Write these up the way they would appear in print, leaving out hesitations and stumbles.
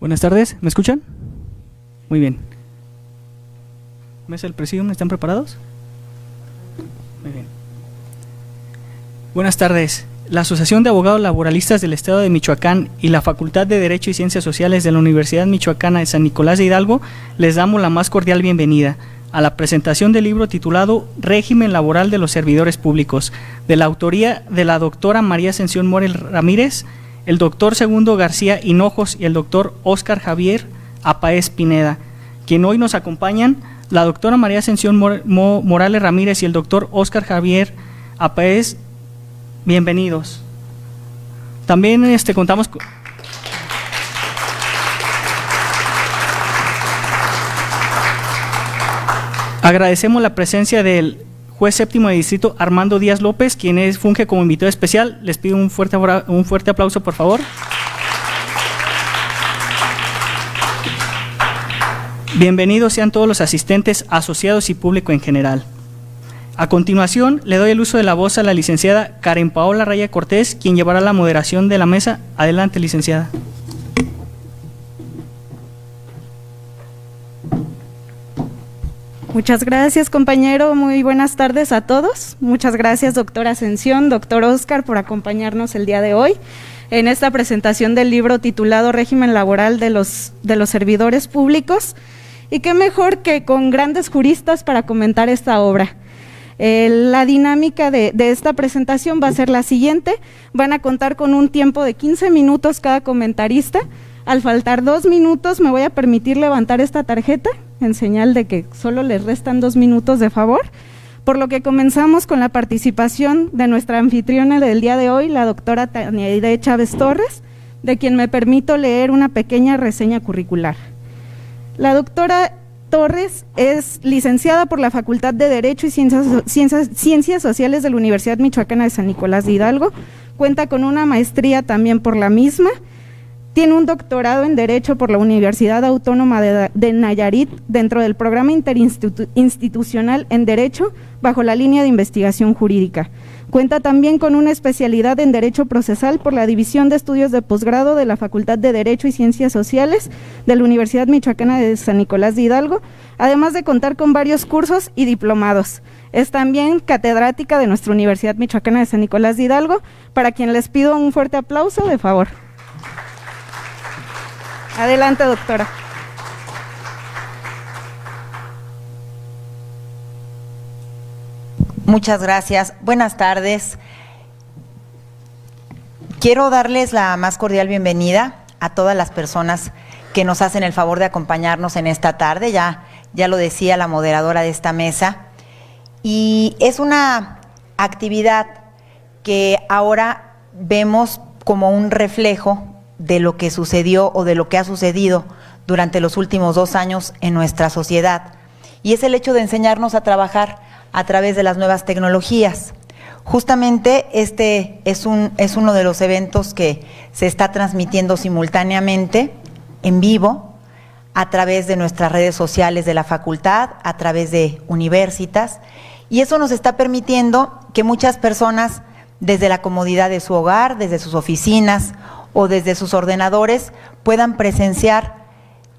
Buenas tardes, ¿me escuchan? Muy bien. ¿Mesa del Presidium, están preparados? Muy bien. Buenas tardes. La Asociación de Abogados Laboralistas del Estado de Michoacán y la Facultad de Derecho y Ciencias Sociales de la Universidad Michoacana de San Nicolás de Hidalgo les damos la más cordial bienvenida a la presentación del libro titulado Régimen Laboral de los Servidores Públicos, de la autoría de la doctora María Ascensión Morel Ramírez, el doctor Segundo García Hinojos y el doctor Óscar Javier Apáez Pineda, quien hoy nos acompañan la doctora María Ascensión Morales Ramírez y el doctor Óscar Javier Apáez. Bienvenidos. También contamos con... Agradecemos la presencia del juez séptimo de distrito Armando Díaz López, quien funge como invitado especial. Les pido un fuerte aplauso, por favor. Bienvenidos sean todos los asistentes, asociados y público en general. A continuación, le doy el uso de la voz a la licenciada Karen Paola Raya Cortés, quien llevará la moderación de la mesa. Adelante, licenciada. Muchas gracias, compañero. Muy buenas tardes a todos. Muchas gracias, doctora Ascensión, doctor Óscar, por acompañarnos el día de hoy en esta presentación del libro titulado Régimen Laboral de los Servidores Públicos. Y qué mejor que con grandes juristas para comentar esta obra. La dinámica de esta presentación va a ser la siguiente: van a contar con un tiempo de 15 minutos cada comentarista. Al faltar 2 minutos me voy a permitir levantar esta tarjeta en señal de que solo les restan 2 minutos de favor, por lo que comenzamos con la participación de nuestra anfitriona del día de hoy, la doctora Taniaide Chávez Torres, de quien me permito leer una pequeña reseña curricular. La doctora Torres es licenciada por la Facultad de Derecho y Ciencias Sociales de la Universidad Michoacana de San Nicolás de Hidalgo, cuenta con una maestría también por la misma, tiene un doctorado en Derecho por la Universidad Autónoma de Nayarit dentro del programa interinstitucional en Derecho bajo la línea de investigación jurídica. Cuenta también con una especialidad en Derecho Procesal por la División de Estudios de Posgrado de la Facultad de Derecho y Ciencias Sociales de la Universidad Michoacana de San Nicolás de Hidalgo, además de contar con varios cursos y diplomados. Es también catedrática de nuestra Universidad Michoacana de San Nicolás de Hidalgo, para quien les pido un fuerte aplauso de favor. Adelante, doctora. Muchas gracias. Buenas tardes. Quiero darles la más cordial bienvenida a todas las personas que nos hacen el favor de acompañarnos en esta tarde. Ya lo decía la moderadora de esta mesa. Y es una actividad que ahora vemos como un reflejo de lo que sucedió o de lo que ha sucedido durante los últimos 2 años en nuestra sociedad, y es el hecho de enseñarnos a trabajar a través de las nuevas tecnologías. Justamente este es uno de los eventos que se está transmitiendo simultáneamente, en vivo, a través de nuestras redes sociales de la facultad, a través de Universitas, y eso nos está permitiendo que muchas personas, desde la comodidad de su hogar, desde sus oficinas o desde sus ordenadores, puedan presenciar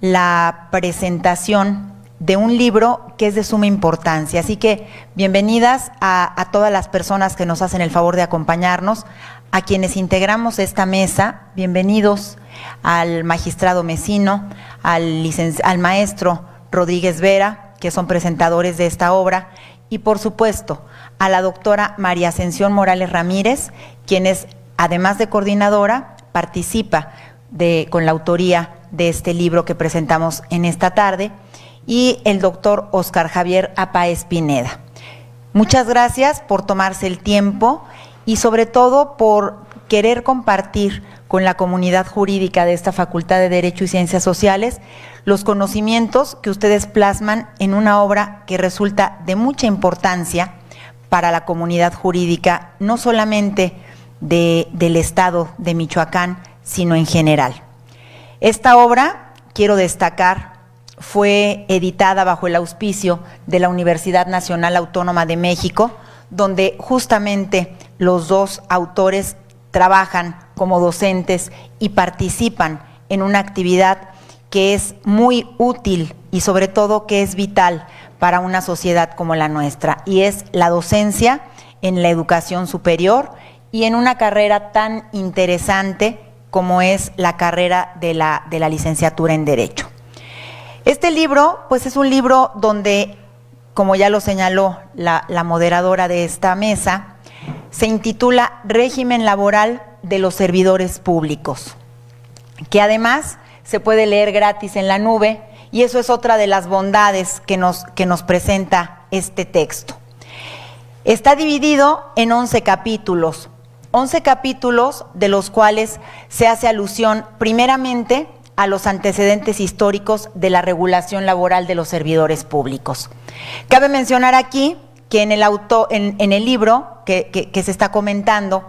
la presentación de un libro que es de suma importancia. Así que bienvenidas a todas las personas que nos hacen el favor de acompañarnos, a quienes integramos esta mesa. Bienvenidos al magistrado Mesino, al maestro Rodríguez Vera, que son presentadores de esta obra, y por supuesto a la doctora María Ascensión Morales Ramírez, quien es, además de coordinadora, participa con la autoría de este libro que presentamos en esta tarde, y el doctor Óscar Javier Apáez Pineda. Muchas gracias por tomarse el tiempo y sobre todo por querer compartir con la comunidad jurídica de esta Facultad de Derecho y Ciencias Sociales los conocimientos que ustedes plasman en una obra que resulta de mucha importancia para la comunidad jurídica, no solamente del estado de Michoacán, sino en general. Esta obra, quiero destacar, fue editada bajo el auspicio de la Universidad Nacional Autónoma de México, donde justamente los 2 autores trabajan como docentes y participan en una actividad que es muy útil y sobre todo que es vital para una sociedad como la nuestra, y es la docencia en la educación superior y en una carrera tan interesante como es la carrera de la licenciatura en Derecho. Este libro, pues es un libro donde, como ya lo señaló la moderadora de esta mesa, se intitula Régimen Laboral de los Servidores Públicos, que además se puede leer gratis en la nube, y eso es otra de las bondades que nos presenta este texto. Está dividido en 11 capítulos, 11 capítulos de los cuales se hace alusión primeramente a los antecedentes históricos de la regulación laboral de los servidores públicos. Cabe mencionar aquí que en el libro que se está comentando,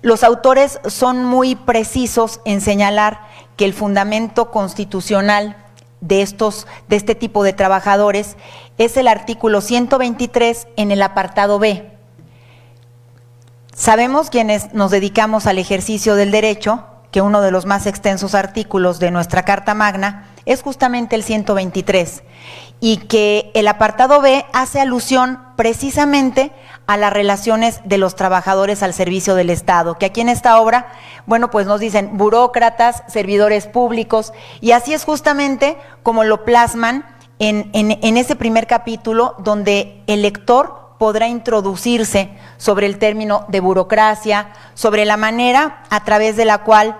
los autores son muy precisos en señalar que el fundamento constitucional de este tipo de trabajadores es el artículo 123 en el apartado B. Sabemos, quienes nos dedicamos al ejercicio del derecho, que uno de los más extensos artículos de nuestra Carta Magna es justamente el 123, y que el apartado B hace alusión precisamente a las relaciones de los trabajadores al servicio del Estado, que aquí en esta obra, bueno, pues nos dicen burócratas, servidores públicos, y así es justamente como lo plasman en ese primer capítulo, donde el lector podrá introducirse sobre el término de burocracia, sobre la manera a través de la cual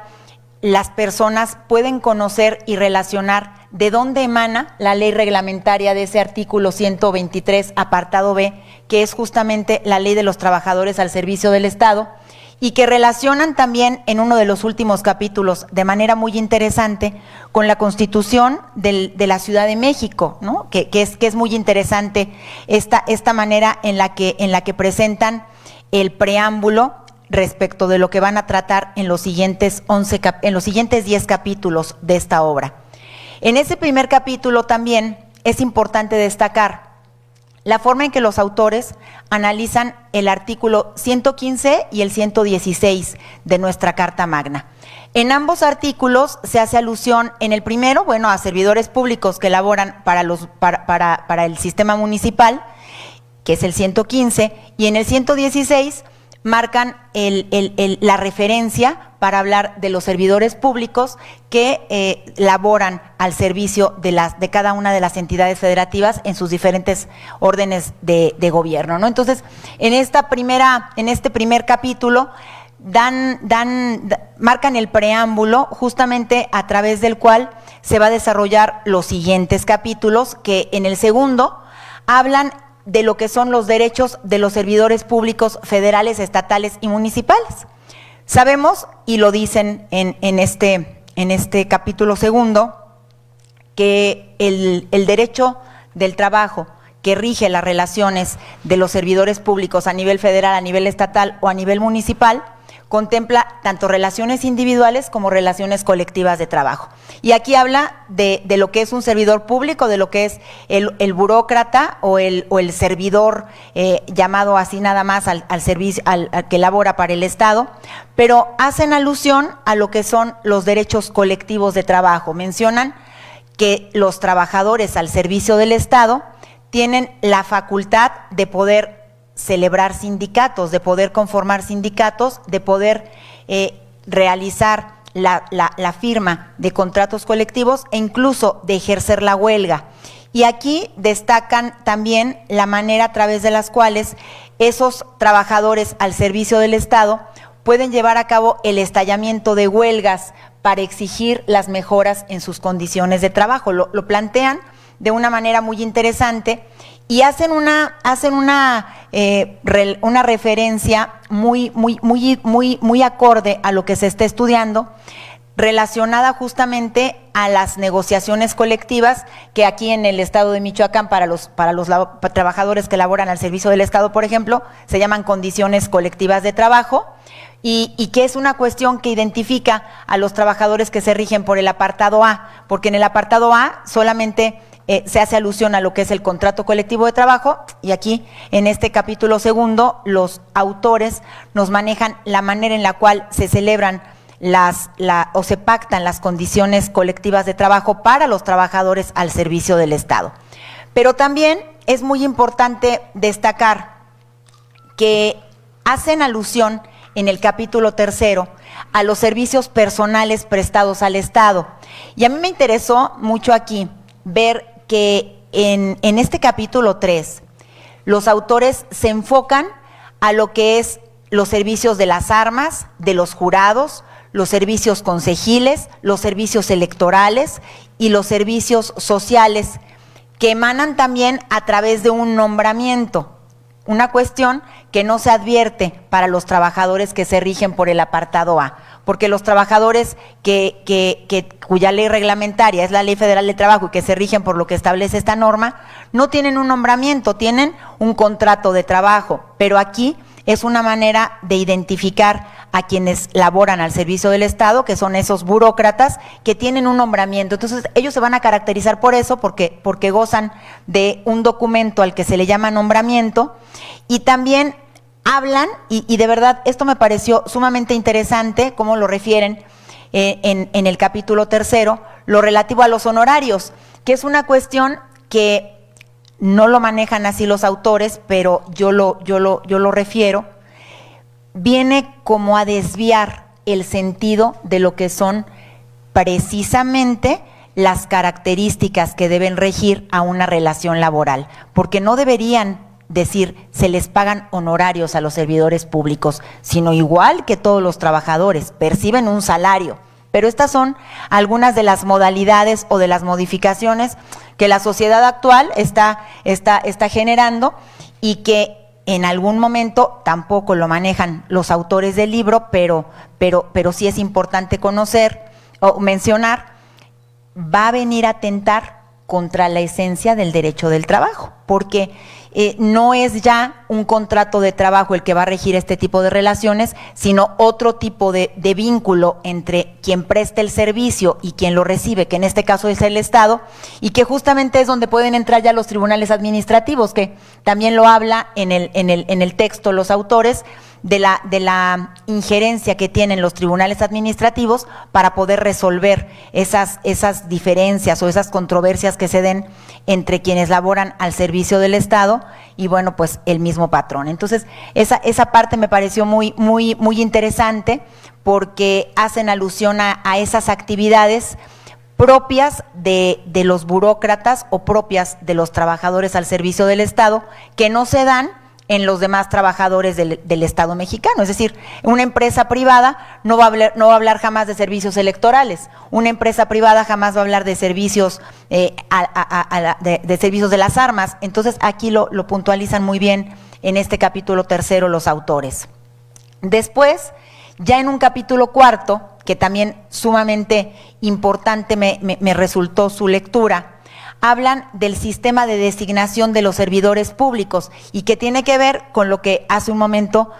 las personas pueden conocer y relacionar de dónde emana la ley reglamentaria de ese artículo 123, apartado B, que es justamente la ley de los trabajadores al servicio del Estado, y que relacionan también en uno de los últimos capítulos de manera muy interesante con la Constitución de la Ciudad de México, ¿no? que es muy interesante esta manera en la que presentan el preámbulo respecto de lo que van a tratar en los siguientes 10 capítulos de esta obra. En ese primer capítulo también es importante destacar la forma en que los autores analizan el artículo 115 y el 116 de nuestra Carta Magna. En ambos artículos se hace alusión, en el primero, bueno, a servidores públicos que laboran para el sistema municipal, que es el 115, y en el 116 marcan la referencia para hablar de los servidores públicos que laboran al servicio de cada una de las entidades federativas en sus diferentes órdenes de gobierno, ¿no? Entonces, en este primer capítulo marcan el preámbulo justamente a través del cual se va a desarrollar los siguientes capítulos, que en el segundo hablan de lo que son los derechos de los servidores públicos federales, estatales y municipales. Sabemos, y lo dicen en este capítulo segundo, que el derecho del trabajo que rige las relaciones de los servidores públicos a nivel federal, a nivel estatal o a nivel municipal, contempla tanto relaciones individuales como relaciones colectivas de trabajo. Y aquí habla de lo que es un servidor público, de lo que es el burócrata o el servidor llamado así nada más al servicio, al que labora para el Estado, pero hacen alusión a lo que son los derechos colectivos de trabajo. Mencionan que los trabajadores al servicio del Estado tienen la facultad de poder celebrar sindicatos, de poder conformar sindicatos, de poder realizar la firma de contratos colectivos e incluso de ejercer la huelga. Y aquí destacan también la manera a través de las cuales esos trabajadores al servicio del Estado pueden llevar a cabo el estallamiento de huelgas para exigir las mejoras en sus condiciones de trabajo. Lo plantean de una manera muy interesante y hacen una referencia muy acorde a lo que se está estudiando, relacionada justamente a las negociaciones colectivas que aquí en el estado de Michoacán para los trabajadores que laboran al servicio del Estado, por ejemplo, se llaman condiciones colectivas de trabajo, y que es una cuestión que identifica a los trabajadores que se rigen por el apartado A, porque en el apartado A solamente se hace alusión a lo que es el contrato colectivo de trabajo, y aquí en este capítulo segundo los autores nos manejan la manera en la cual se celebran o se pactan las condiciones colectivas de trabajo para los trabajadores al servicio del Estado. Pero también es muy importante destacar que hacen alusión en el capítulo 3 a los servicios personales prestados al Estado. Y a mí me interesó mucho aquí ver que en este capítulo 3 los autores se enfocan a lo que es los servicios de las armas, de los jurados, los servicios concejiles, los servicios electorales y los servicios sociales, que emanan también a través de un nombramiento, una cuestión que no se advierte para los trabajadores que se rigen por el apartado A, porque los trabajadores cuya ley reglamentaria es la Ley Federal de Trabajo y que se rigen por lo que establece esta norma, no tienen un nombramiento, tienen un contrato de trabajo, pero aquí es una manera de identificar a quienes laboran al servicio del Estado, que son esos burócratas que tienen un nombramiento. Entonces, ellos se van a caracterizar por eso, porque gozan de un documento al que se le llama nombramiento, y también hablan, y de verdad esto me pareció sumamente interesante, cómo lo refieren en el capítulo 3, lo relativo a los honorarios, que es una cuestión que no lo manejan así los autores, pero yo lo refiero, viene como a desviar el sentido de lo que son precisamente las características que deben regir a una relación laboral, porque no deberían decir se les pagan honorarios a los servidores públicos, sino igual que todos los trabajadores, perciben un salario. Pero estas son algunas de las modalidades o de las modificaciones que la sociedad actual está generando, y que en algún momento tampoco lo manejan los autores del libro, pero sí es importante conocer o mencionar, va a venir a atentar contra la esencia del derecho del trabajo, porque no es ya un contrato de trabajo el que va a regir este tipo de relaciones, sino otro tipo de vínculo entre quien presta el servicio y quien lo recibe, que en este caso es el Estado, y que justamente es donde pueden entrar ya los tribunales administrativos, que también lo habla en el texto los autores, de la injerencia que tienen los tribunales administrativos para poder resolver esas diferencias o esas controversias que se den entre quienes laboran al servicio del Estado y, bueno, pues el mismo patrón. Entonces, esa parte me pareció muy interesante, porque hacen alusión a esas actividades propias de los burócratas o propias de los trabajadores al servicio del Estado, que no se dan en los demás trabajadores del Estado mexicano. Es decir, una empresa privada no va a hablar jamás de servicios electorales, una empresa privada jamás va a hablar de servicios de servicios de las armas. Entonces, aquí lo puntualizan muy bien en este capítulo 3 los autores. Después, ya en un capítulo 4, que también sumamente importante me resultó su lectura, hablan del sistema de designación de los servidores públicos, y que tiene que ver con lo que hace un momento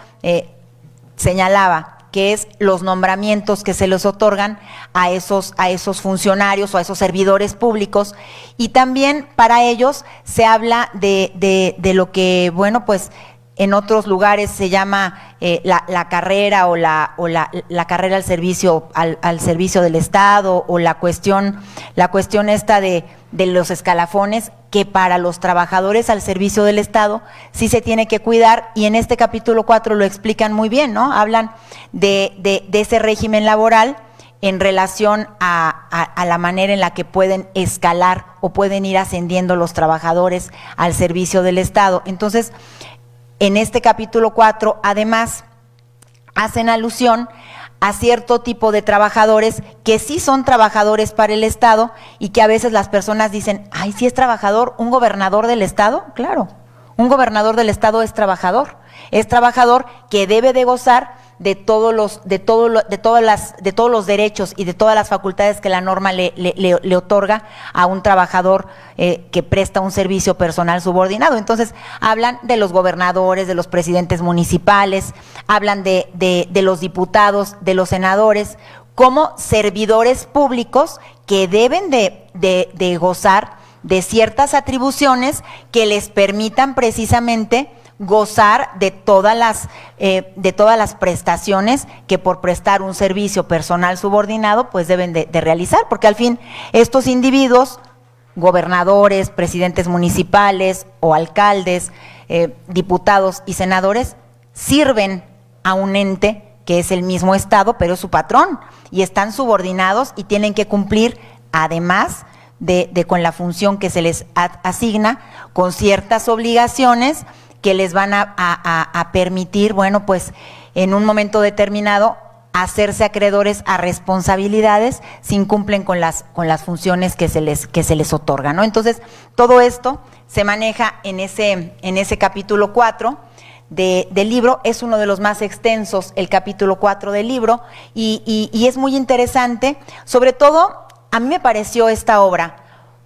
señalaba, que es los nombramientos que se les otorgan a esos funcionarios o a esos servidores públicos, y también para ellos se habla de lo que, bueno, pues en otros lugares se llama la carrera o la carrera al servicio del Estado, o la cuestión esta de los escalafones, que para los trabajadores al servicio del Estado sí se tiene que cuidar, y en este capítulo 4 lo explican muy bien, ¿no? Hablan de ese régimen laboral en relación a la manera en la que pueden escalar o pueden ir ascendiendo los trabajadores al servicio del Estado. Entonces, en este capítulo 4, además, hacen alusión a cierto tipo de trabajadores que sí son trabajadores para el Estado, y que a veces las personas dicen, ay, ¿sí es trabajador un gobernador del Estado? Claro, un gobernador del Estado es trabajador que debe de gozar de todos los derechos y de todas las facultades que la norma le otorga a un trabajador que presta un servicio personal subordinado. Entonces, hablan de los gobernadores, de los presidentes municipales, hablan de los diputados, de los senadores, como servidores públicos que deben de gozar de ciertas atribuciones que les permitan precisamente gozar de todas las prestaciones que por prestar un servicio personal subordinado pues deben de realizar, porque al fin estos individuos, gobernadores, presidentes municipales o alcaldes, diputados y senadores, sirven a un ente que es el mismo Estado, pero es su patrón, y están subordinados y tienen que cumplir, además de con la función que se les asigna, con ciertas obligaciones que les van a permitir, bueno, pues en un momento determinado, hacerse acreedores a responsabilidades si incumplen con las funciones que se les otorgan, ¿no? Entonces, todo esto se maneja en ese capítulo 4 del libro. Es uno de los más extensos, el capítulo 4 del libro, y es muy interesante. Sobre todo, a mí me pareció esta obra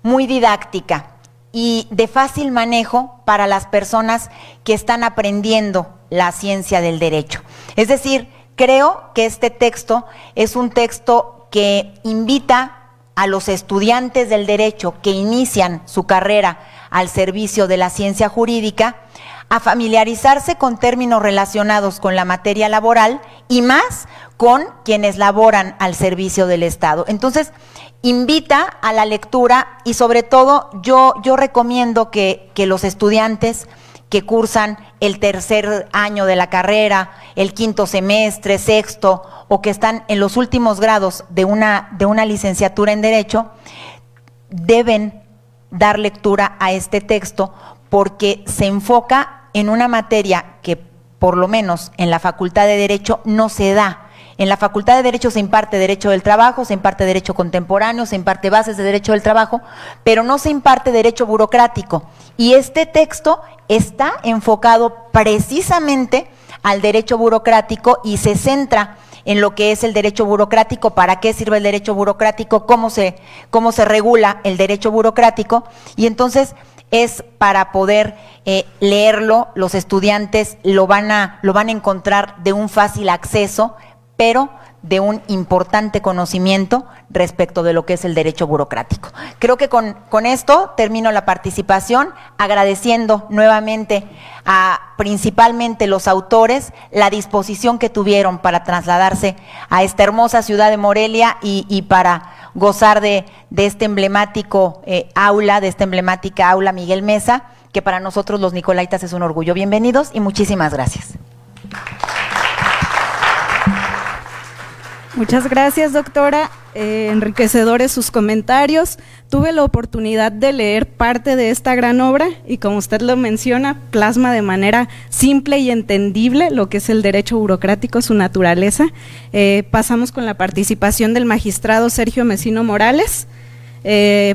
muy didáctica y de fácil manejo para las personas que están aprendiendo la ciencia del derecho. Es decir, creo que este texto es un texto que invita a los estudiantes del derecho que inician su carrera al servicio de la ciencia jurídica a familiarizarse con términos relacionados con la materia laboral y más con quienes laboran al servicio del Estado. Entonces, invita a la lectura y sobre todo yo recomiendo que los estudiantes que cursan el tercer año de la carrera, el quinto semestre, sexto, o que están en los últimos grados de una licenciatura en Derecho, deben dar lectura a este texto porque se enfoca en una materia que por lo menos en la Facultad de Derecho no se da. En la Facultad de Derecho se imparte Derecho del Trabajo, se imparte Derecho Contemporáneo, se imparte Bases de Derecho del Trabajo, pero no se imparte Derecho Burocrático. Y este texto está enfocado precisamente al derecho burocrático y se centra en lo que es el derecho burocrático, para qué sirve el derecho burocrático, cómo se regula el derecho burocrático, y entonces es para poder leerlo. Los estudiantes lo van a encontrar de un fácil acceso, pero de un importante conocimiento respecto de lo que es el derecho burocrático. Creo que con esto termino la participación, agradeciendo nuevamente a principalmente los autores la disposición que tuvieron para trasladarse a esta hermosa ciudad de Morelia y para gozar de este emblemático aula, de esta emblemática aula Miguel Mesa, que para nosotros los nicolaitas es un orgullo. Bienvenidos y muchísimas gracias. Muchas gracias, doctora. Enriquecedores sus comentarios. Tuve la oportunidad de leer parte de esta gran obra y, como usted lo menciona, plasma de manera simple y entendible lo que es el derecho burocrático, su naturaleza. Pasamos con la participación del magistrado Sergio Mesino Morales,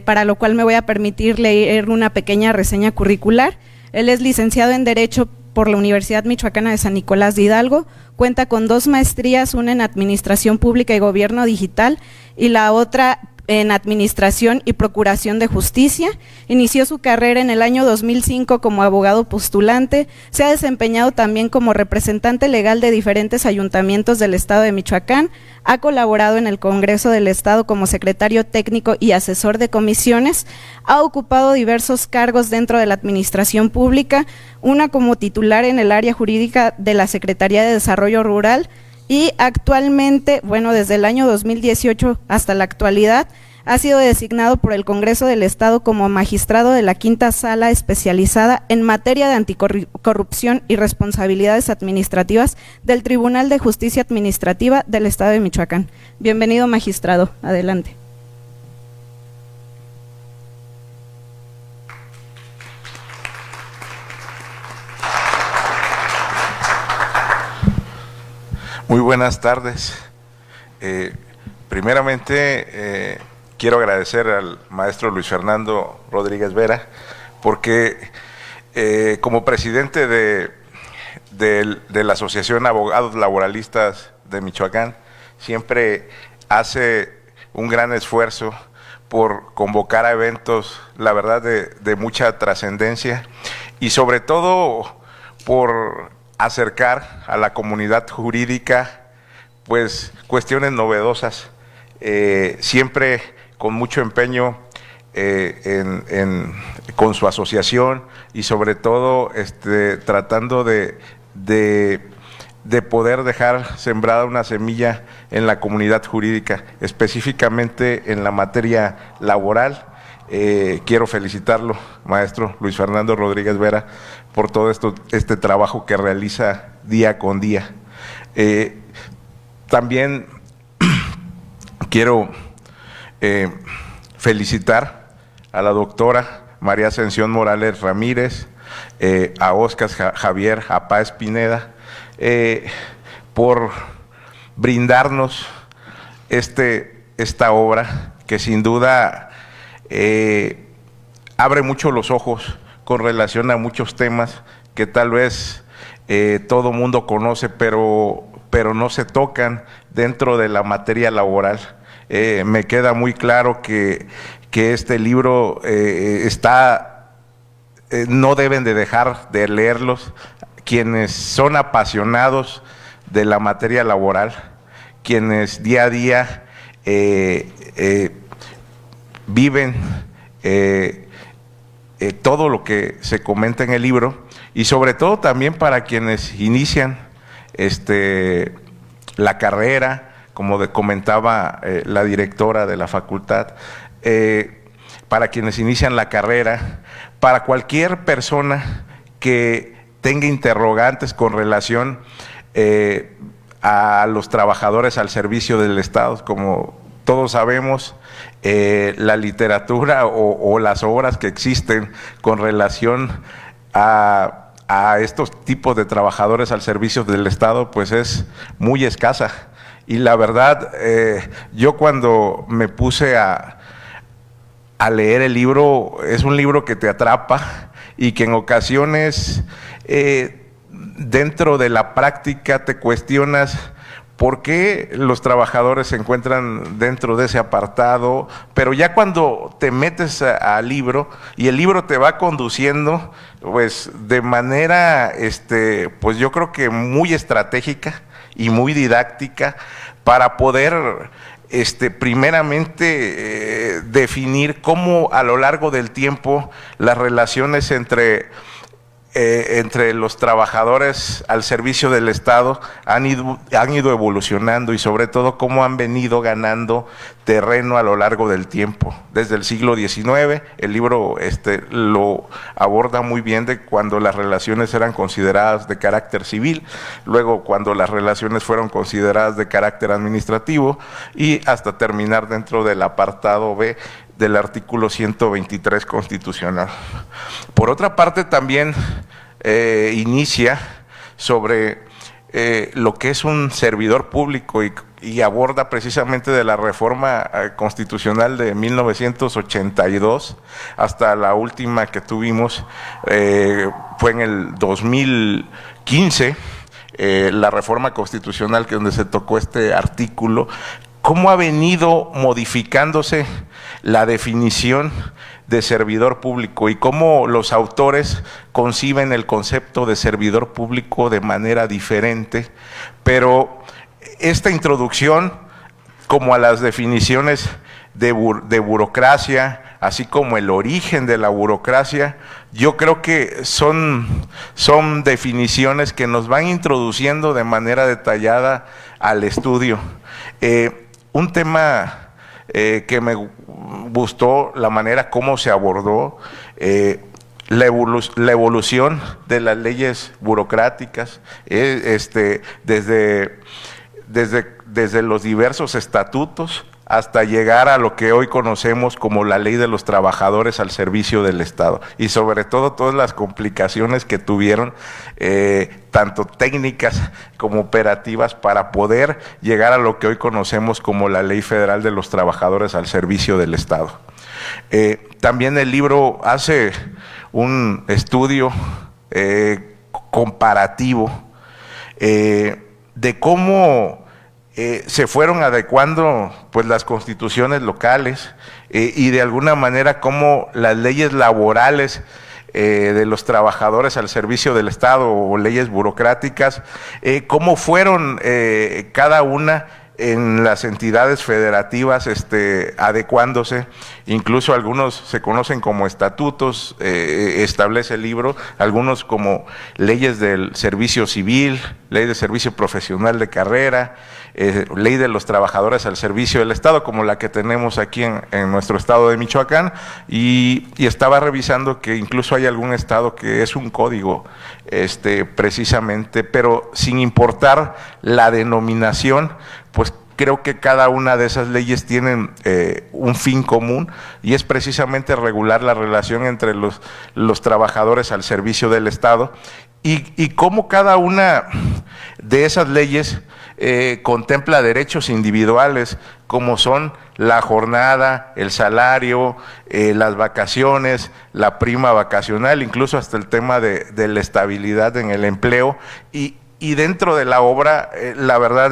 para lo cual me voy a permitir leer una pequeña reseña curricular. Él es licenciado en Derecho por la Universidad Michoacana de San Nicolás de Hidalgo, cuenta con 2 maestrías, una en Administración Pública y Gobierno Digital y la otra en Administración y Procuración de Justicia. Inició su carrera en el año 2005 como abogado postulante, se ha desempeñado también como representante legal de diferentes ayuntamientos del estado de Michoacán, ha colaborado en el Congreso del Estado como secretario técnico y asesor de comisiones, ha ocupado diversos cargos dentro de la administración pública, una como titular en el área jurídica de la Secretaría de Desarrollo Rural, y actualmente, bueno, desde el año 2018 hasta la actualidad, ha sido designado por el Congreso del Estado como magistrado de la Quinta Sala especializada en materia de anticorrupción y responsabilidades administrativas del Tribunal de Justicia Administrativa del Estado de Michoacán. Bienvenido, magistrado. Adelante. Muy buenas tardes. Primeramente, quiero agradecer al maestro Luis Fernando Rodríguez Vera, porque como presidente de la Asociación Abogados Laboralistas de Michoacán, siempre hace un gran esfuerzo por convocar a eventos, la verdad, de mucha trascendencia, y sobre todo por acercar a la comunidad jurídica pues cuestiones novedosas, siempre con mucho empeño en con su asociación y sobre todo tratando de poder dejar sembrada una semilla en la comunidad jurídica, específicamente en la materia laboral. Quiero felicitarlo, maestro Luis Fernando Rodríguez Vera, por todo este trabajo que realiza día con día. También quiero felicitar a la doctora María Ascensión Morales Ramírez, a Óscar Javier Apáez Pineda, por brindarnos esta obra que sin duda abre mucho los ojos con relación a muchos temas que tal vez todo mundo conoce, pero no se tocan dentro de la materia laboral. Me queda muy claro que este libro no deben de dejar de leerlos quienes son apasionados de la materia laboral, quienes día a día viven todo lo que se comenta en el libro, y sobre todo también para quienes inician la carrera, como comentaba la directora de la facultad, para quienes inician la carrera, para cualquier persona que tenga interrogantes con relación a los trabajadores al servicio del Estado. Como todos sabemos, la literatura o las obras que existen con relación a estos tipos de trabajadores al servicio del Estado, pues es muy escasa. Y la verdad, yo cuando me puse a leer el libro, es un libro que te atrapa y que en ocasiones dentro de la práctica te cuestionas por qué los trabajadores se encuentran dentro de ese apartado, pero ya cuando te metes al libro y el libro te va conduciendo, pues de manera, pues yo creo que muy estratégica y muy didáctica, para poder primeramente definir cómo a lo largo del tiempo las relaciones entre los trabajadores al servicio del Estado han ido evolucionando, y sobre todo cómo han venido ganando terreno a lo largo del tiempo. Desde el siglo XIX, el libro lo aborda muy bien, de cuando las relaciones eran consideradas de carácter civil, luego cuando las relaciones fueron consideradas de carácter administrativo, y hasta terminar dentro del apartado B del artículo 123 constitucional. Por otra parte, también inicia sobre lo que es un servidor público, y aborda precisamente de la reforma constitucional de 1982 hasta la última que tuvimos, fue en el 2015, la reforma constitucional, que donde se tocó este artículo, cómo ha venido modificándose la definición de servidor público y cómo los autores conciben el concepto de servidor público de manera diferente, pero esta introducción, como a las definiciones de burocracia, así como el origen de la burocracia, yo creo que son definiciones que nos van introduciendo de manera detallada al estudio. Un tema que me gustó la manera como se abordó, la evolución de las leyes burocráticas, desde los diversos estatutos hasta llegar a lo que hoy conocemos como la Ley de los Trabajadores al Servicio del Estado, y sobre todo todas las complicaciones que tuvieron, tanto técnicas como operativas, para poder llegar a lo que hoy conocemos como la Ley Federal de los Trabajadores al Servicio del Estado. También el libro hace un estudio comparativo de cómo se fueron adecuando pues las constituciones locales, y de alguna manera cómo las leyes laborales de los trabajadores al servicio del Estado, o leyes burocráticas, cómo fueron cada una en las entidades federativas adecuándose, incluso algunos se conocen como estatutos, establece el libro, algunos como leyes del servicio civil, ley de servicio profesional de carrera, ley de los trabajadores al servicio del Estado, como la que tenemos aquí en nuestro estado de Michoacán, y estaba revisando que incluso hay algún estado que es un código, precisamente, pero sin importar la denominación, pues creo que cada una de esas leyes tienen un fin común, y es precisamente regular la relación entre los trabajadores al servicio del Estado, y cómo cada una de esas leyes contempla derechos individuales, como son la jornada, el salario, las vacaciones, la prima vacacional, incluso hasta el tema de la estabilidad en el empleo. Y dentro de la obra, la verdad,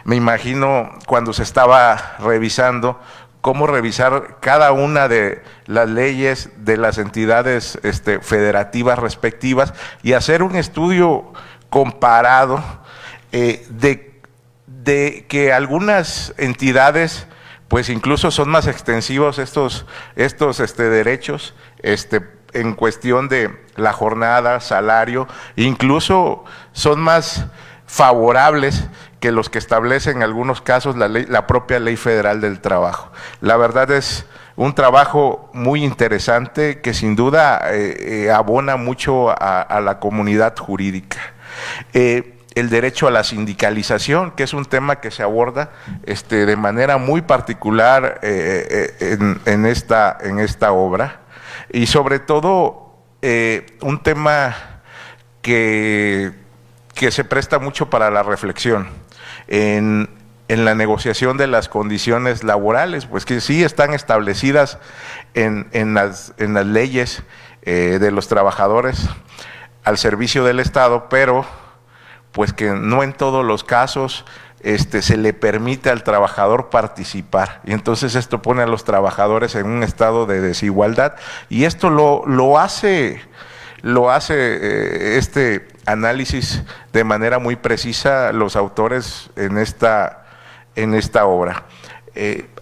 me imagino cuando se estaba revisando, cómo revisar cada una de las leyes de las entidades federativas respectivas y hacer un estudio comparado de que algunas entidades pues incluso son más extensivos estos derechos en cuestión de la jornada, salario, incluso son más favorables que los que establecen en algunos casos la propia Ley Federal del Trabajo. La verdad es un trabajo muy interesante que sin duda abona mucho a la comunidad jurídica. El derecho a la sindicalización, que es un tema que se aborda de manera muy particular en esta obra, y sobre todo un tema que se presta mucho para la reflexión en la negociación de las condiciones laborales, pues que sí están establecidas en las leyes de los trabajadores al servicio del Estado, pero pues que no en todos los casos se le permite al trabajador participar, y entonces esto pone a los trabajadores en un estado de desigualdad, y esto lo hace este análisis de manera muy precisa los autores en esta obra.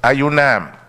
Hay una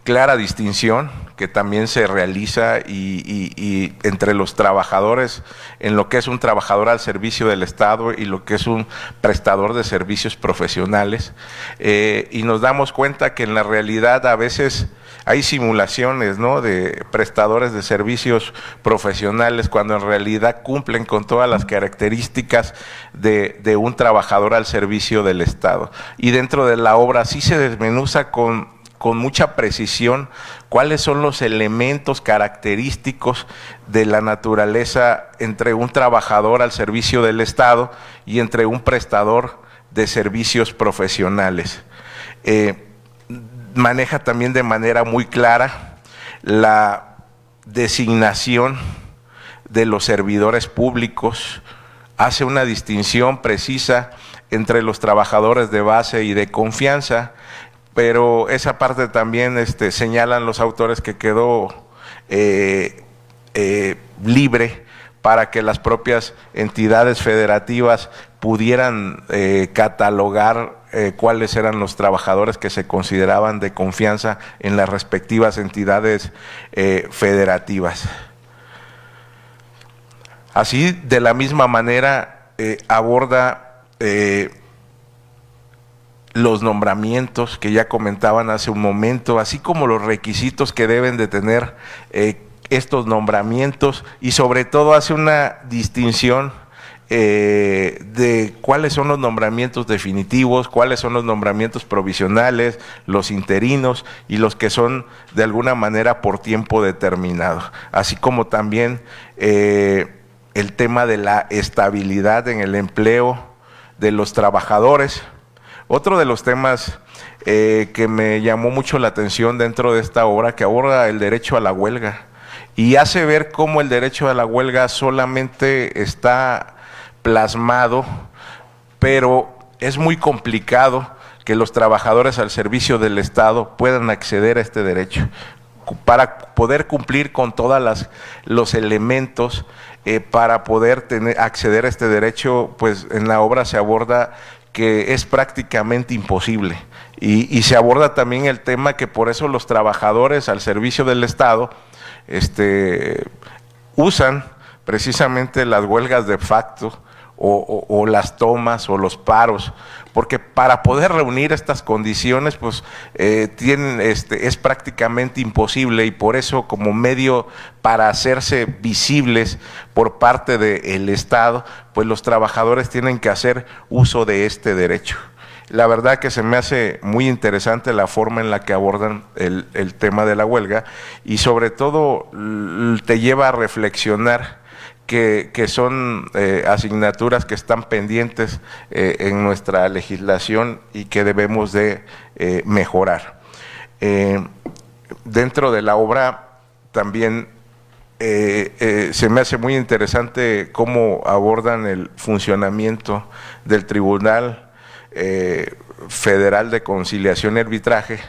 clara distinción que también se realiza y entre los trabajadores, en lo que es un trabajador al servicio del Estado y lo que es un prestador de servicios profesionales, y nos damos cuenta que en la realidad a veces hay simulaciones, ¿no?, de prestadores de servicios profesionales cuando en realidad cumplen con todas las características de un trabajador al servicio del Estado. Y dentro de la obra sí se desmenuza con mucha precisión cuáles son los elementos característicos de la naturaleza entre un trabajador al servicio del Estado y entre un prestador de servicios profesionales. Maneja también de manera muy clara la designación de los servidores públicos, hace una distinción precisa entre los trabajadores de base y de confianza, pero esa parte también señalan los autores que quedó libre para que las propias entidades federativas pudieran catalogar cuáles eran los trabajadores que se consideraban de confianza en las respectivas entidades federativas. Así, de la misma manera, aborda los nombramientos que ya comentaban hace un momento, así como los requisitos que deben de tener estos nombramientos, y sobre todo hace una distinción de cuáles son los nombramientos definitivos, cuáles son los nombramientos provisionales, los interinos y los que son de alguna manera por tiempo determinado, así como también el tema de la estabilidad en el empleo de los trabajadores. Otro de los temas que me llamó mucho la atención dentro de esta obra, que aborda el derecho a la huelga y hace ver cómo el derecho a la huelga solamente está plasmado, pero es muy complicado que los trabajadores al servicio del Estado puedan acceder a este derecho. Para poder cumplir con todos los elementos para poder acceder a este derecho, pues en la obra se aborda que es prácticamente imposible. Y se aborda también el tema que por eso los trabajadores al servicio del Estado usan precisamente las huelgas de facto o las tomas o los paros, porque para poder reunir estas condiciones pues es prácticamente imposible, y por eso como medio para hacerse visibles por parte del Estado, pues los trabajadores tienen que hacer uso de este derecho. La verdad que se me hace muy interesante la forma en la que abordan el tema de la huelga, y sobre todo te lleva a reflexionar que son asignaturas que están pendientes en nuestra legislación y que debemos de mejorar. Dentro de la obra también se me hace muy interesante cómo abordan el funcionamiento del Tribunal Federal de Conciliación y Arbitraje,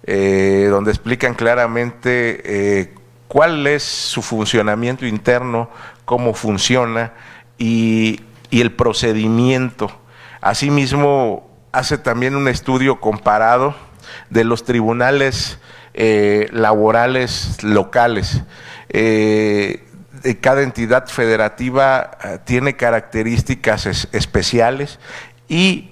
donde explican claramente cuál es su funcionamiento interno, cómo funciona y el procedimiento. Asimismo, hace también un estudio comparado de los tribunales laborales locales. Cada entidad federativa tiene características especiales, y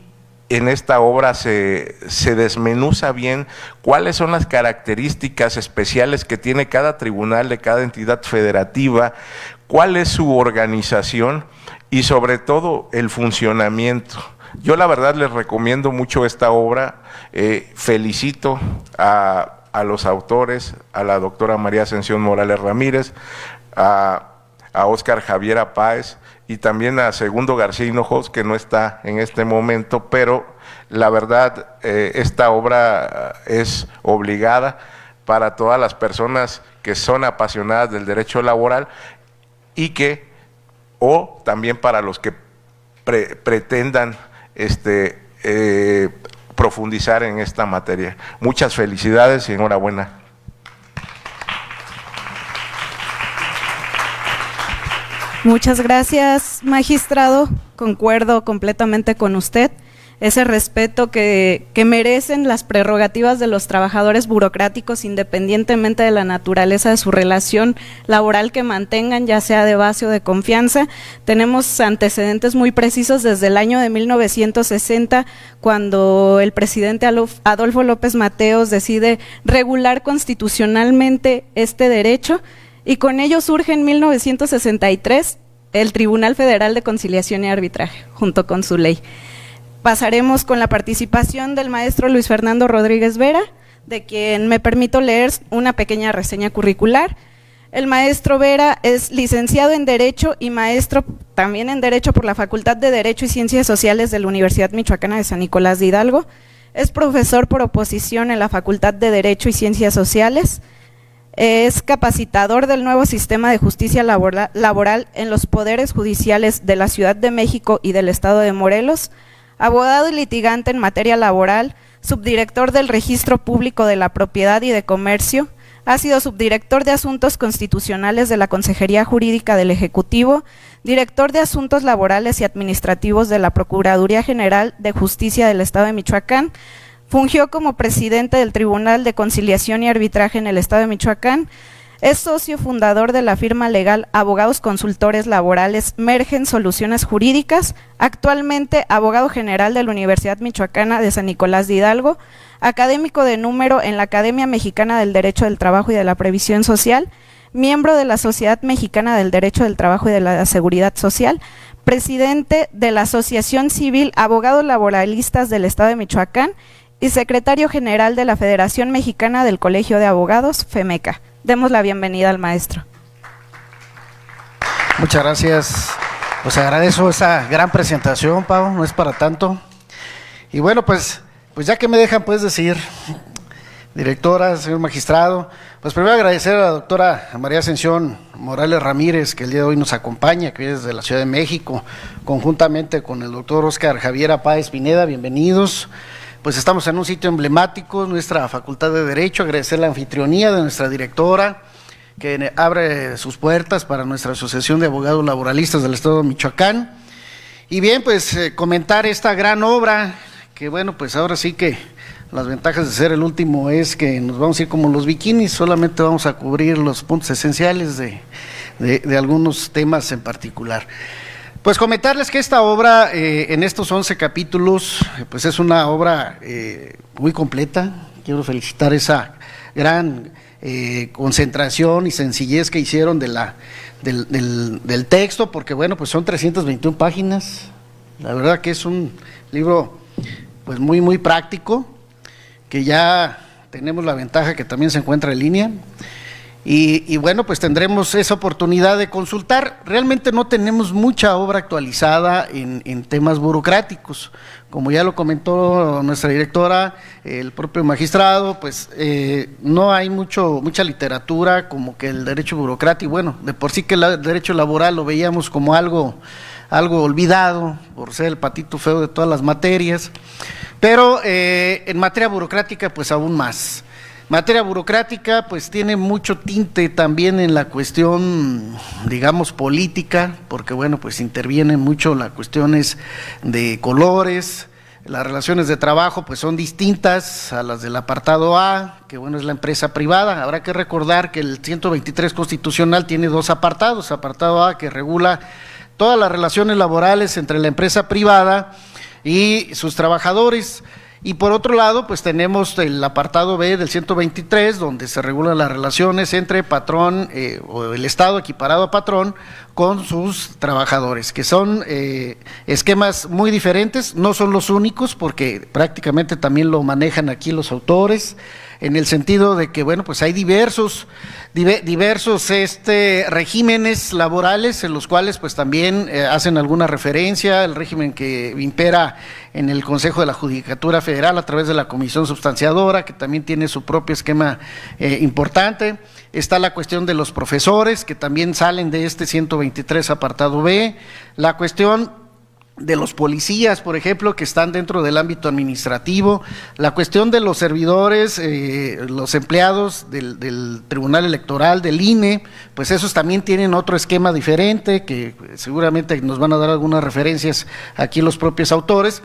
en esta obra se desmenuza bien cuáles son las características especiales que tiene cada tribunal de cada entidad federativa, cuál es su organización y sobre todo el funcionamiento. Yo la verdad les recomiendo mucho esta obra, felicito a los autores, a la doctora María Ascensión Morales Ramírez, a Óscar Javiera Páez, y también a Segundo García Hinojos, que no está en este momento, pero la verdad esta obra es obligada para todas las personas que son apasionadas del derecho laboral, y o también para los que pretendan profundizar en esta materia. Muchas felicidades y enhorabuena. Muchas gracias, magistrado. Concuerdo completamente con usted. Ese respeto que merecen las prerrogativas de los trabajadores burocráticos, independientemente de la naturaleza de su relación laboral que mantengan, ya sea de base o de confianza. Tenemos antecedentes muy precisos desde el año de 1960, cuando el presidente Adolfo López Mateos decide regular constitucionalmente este derecho, y con ello surge en 1963 el Tribunal Federal de Conciliación y Arbitraje, junto con su ley. Pasaremos con la participación del maestro Luis Fernando Rodríguez Vera, de quien me permito leer una pequeña reseña curricular. El maestro Vera es licenciado en Derecho y maestro también en Derecho por la Facultad de Derecho y Ciencias Sociales de la Universidad Michoacana de San Nicolás de Hidalgo. Es profesor por oposición en la Facultad de Derecho y Ciencias Sociales. Es capacitador del nuevo sistema de justicia laboral en los poderes judiciales de la Ciudad de México y del Estado de Morelos, abogado y litigante en materia laboral, subdirector del Registro Público de la Propiedad y de Comercio, ha sido subdirector de Asuntos Constitucionales de la Consejería Jurídica del Ejecutivo, director de Asuntos Laborales y Administrativos de la Procuraduría General de Justicia del Estado de Michoacán. Fungió como presidente del Tribunal de Conciliación y Arbitraje en el Estado de Michoacán. Es socio fundador de la firma legal Abogados Consultores Laborales Mergen Soluciones Jurídicas, actualmente abogado general de la Universidad Michoacana de San Nicolás de Hidalgo, académico de número en la Academia Mexicana del Derecho del Trabajo y de la Previsión Social, miembro de la Sociedad Mexicana del Derecho del Trabajo y de la Seguridad Social, presidente de la Asociación Civil Abogados Laboralistas del Estado de Michoacán y secretario general de la Federación Mexicana del Colegio de Abogados, FEMECA. Demos la bienvenida al maestro. Muchas gracias. Pues agradezco esa gran presentación, Pau, no es para tanto. Y bueno, pues ya que me dejan pues decir, directora, señor magistrado, pues primero agradecer a la doctora María Ascensión Morales Ramírez, que el día de hoy nos acompaña, que es de la Ciudad de México, conjuntamente con el doctor Óscar Javiera Páez Pineda, bienvenidos. Pues estamos en un sitio emblemático, nuestra Facultad de Derecho, agradecer la anfitrionía de nuestra directora, que abre sus puertas para nuestra Asociación de Abogados Laboralistas del Estado de Michoacán. Y bien, pues comentar esta gran obra, que bueno, pues ahora sí que las ventajas de ser el último es que nos vamos a ir como los bikinis, solamente vamos a cubrir los puntos esenciales de algunos temas en particular. Pues comentarles que esta obra, en estos 11 capítulos, pues es una obra muy completa. Quiero felicitar esa gran concentración y sencillez que hicieron del texto, porque bueno, pues son 321 páginas. La verdad que es un libro pues muy, muy práctico, que ya tenemos la ventaja que también se encuentra en línea. Y bueno, pues tendremos esa oportunidad de consultar. Realmente no tenemos mucha obra actualizada en temas burocráticos. Como ya lo comentó nuestra directora, el propio magistrado, pues no hay mucha literatura como que el derecho burocrático. Bueno, de por sí que el derecho laboral lo veíamos como algo olvidado, por ser el patito feo de todas las materias, pero en materia burocrática pues aún más. Materia burocrática pues tiene mucho tinte también en la cuestión, digamos, política, porque bueno, pues intervienen mucho las cuestiones de colores. Las relaciones de trabajo pues son distintas a las del apartado A, que bueno, es la empresa privada. Habrá que recordar que el 123 constitucional tiene dos apartados: apartado A, que regula todas las relaciones laborales entre la empresa privada y sus trabajadores, y por otro lado pues tenemos el apartado B del 123, donde se regulan las relaciones entre patrón o el Estado equiparado a patrón con sus trabajadores, que son esquemas muy diferentes. No son los únicos, porque prácticamente también lo manejan aquí los autores, en el sentido de que bueno, pues hay diversos regímenes laborales en los cuales pues también hacen alguna referencia. El régimen que impera en el Consejo de la Judicatura Federal a través de la Comisión Substanciadora, que también tiene su propio esquema importante. Está la cuestión de los profesores, que también salen de este 123 apartado B. La cuestión de los policías, por ejemplo, que están dentro del ámbito administrativo. La cuestión de los servidores, los empleados del Tribunal Electoral, del INE, pues esos también tienen otro esquema diferente, que seguramente nos van a dar algunas referencias aquí los propios autores.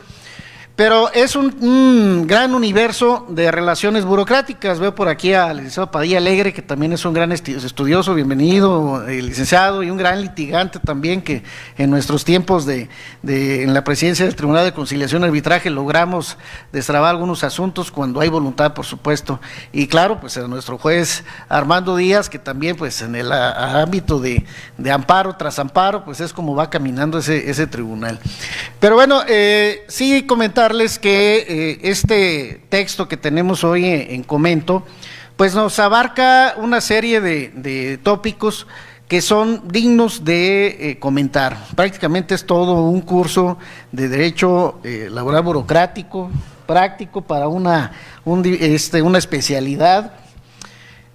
Pero es un gran universo de relaciones burocráticas. Veo por aquí al licenciado Padilla Alegre, que también es un gran estudioso, bienvenido, licenciado, y un gran litigante también, que en nuestros tiempos en la presidencia del Tribunal de Conciliación y Arbitraje logramos destrabar algunos asuntos cuando hay voluntad, por supuesto. Y claro, pues a nuestro juez Armando Díaz, que también pues en el ámbito de amparo tras amparo, pues es como va caminando ese tribunal. Pero bueno, sí comentar que este texto que tenemos hoy en comento, pues nos abarca una serie de tópicos que son dignos de comentar. Prácticamente es todo un curso de derecho laboral burocrático, práctico para una especialidad,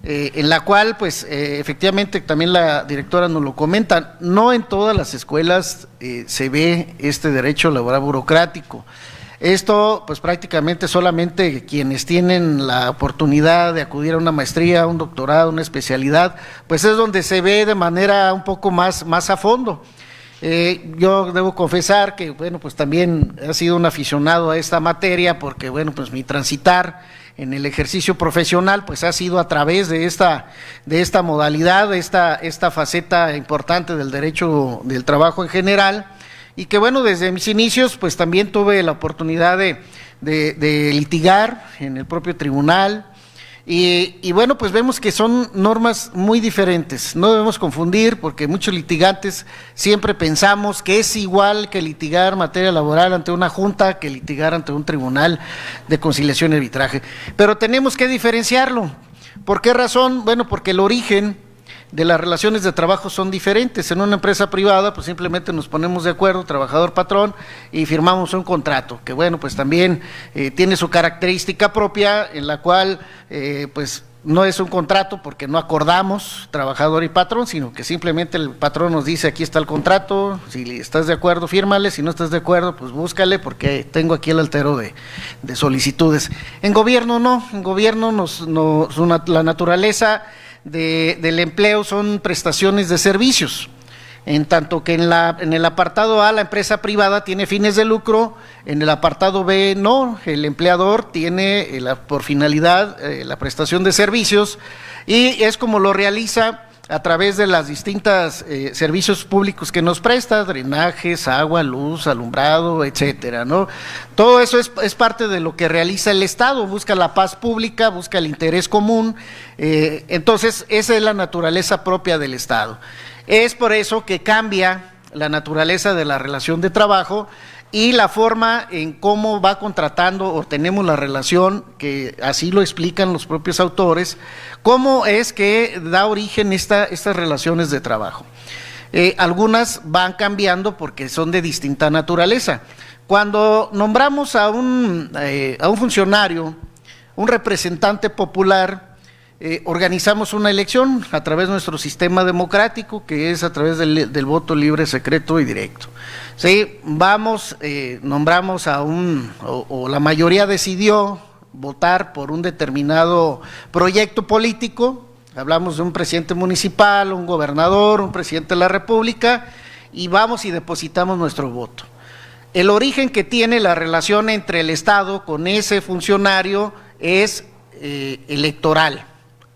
en la cual pues efectivamente también la directora nos lo comenta, no en todas las escuelas se ve este derecho laboral burocrático. Esto pues prácticamente solamente quienes tienen la oportunidad de acudir a una maestría, un doctorado, una especialidad, pues es donde se ve de manera un poco más a fondo. Yo debo confesar que bueno, pues también he sido un aficionado a esta materia, porque bueno, pues mi transitar en el ejercicio profesional pues ha sido a través de esta modalidad, esta faceta importante del derecho del trabajo en general. Y que bueno, desde mis inicios pues también tuve la oportunidad de litigar en el propio tribunal, y bueno, pues vemos que son normas muy diferentes. No debemos confundir, porque muchos litigantes siempre pensamos que es igual que litigar materia laboral ante una junta que litigar ante un tribunal de conciliación y arbitraje, pero tenemos que diferenciarlo. ¿Por qué razón? Bueno, porque el origen de las relaciones de trabajo son diferentes. En una empresa privada pues simplemente nos ponemos de acuerdo, trabajador-patrón, y firmamos un contrato, que bueno, pues también tiene su característica propia, en la cual pues no es un contrato porque no acordamos trabajador y patrón, sino que simplemente el patrón nos dice: aquí está el contrato, si estás de acuerdo fírmale, si no estás de acuerdo pues búscale, porque tengo aquí el altero de solicitudes. En gobierno no, en gobierno la naturaleza del empleo son prestaciones de servicios. en tanto que en el apartado A la empresa privada tiene fines de lucro, en el apartado B no, el empleador tiene por finalidad la prestación de servicios y es como lo realiza a través de las distintas servicios públicos que nos presta, drenajes, agua, luz, alumbrado, etcétera, ¿no? Todo eso es parte de lo que realiza el Estado, busca la paz pública, busca el interés común, entonces esa es la naturaleza propia del Estado. Es por eso que cambia la naturaleza de la relación de trabajo y la forma en cómo va contratando o tenemos la relación, que así lo explican los propios autores, cómo es que da origen estas relaciones de trabajo. Algunas van cambiando porque son de distinta naturaleza. Cuando nombramos a un funcionario, un representante popular, organizamos una elección a través de nuestro sistema democrático, que es a través del voto libre, secreto y directo. Sí, nombramos o la mayoría decidió votar por un determinado proyecto político, hablamos de un presidente municipal, un gobernador, un presidente de la República, y vamos y depositamos nuestro voto. El origen que tiene la relación entre el Estado con ese funcionario es electoral.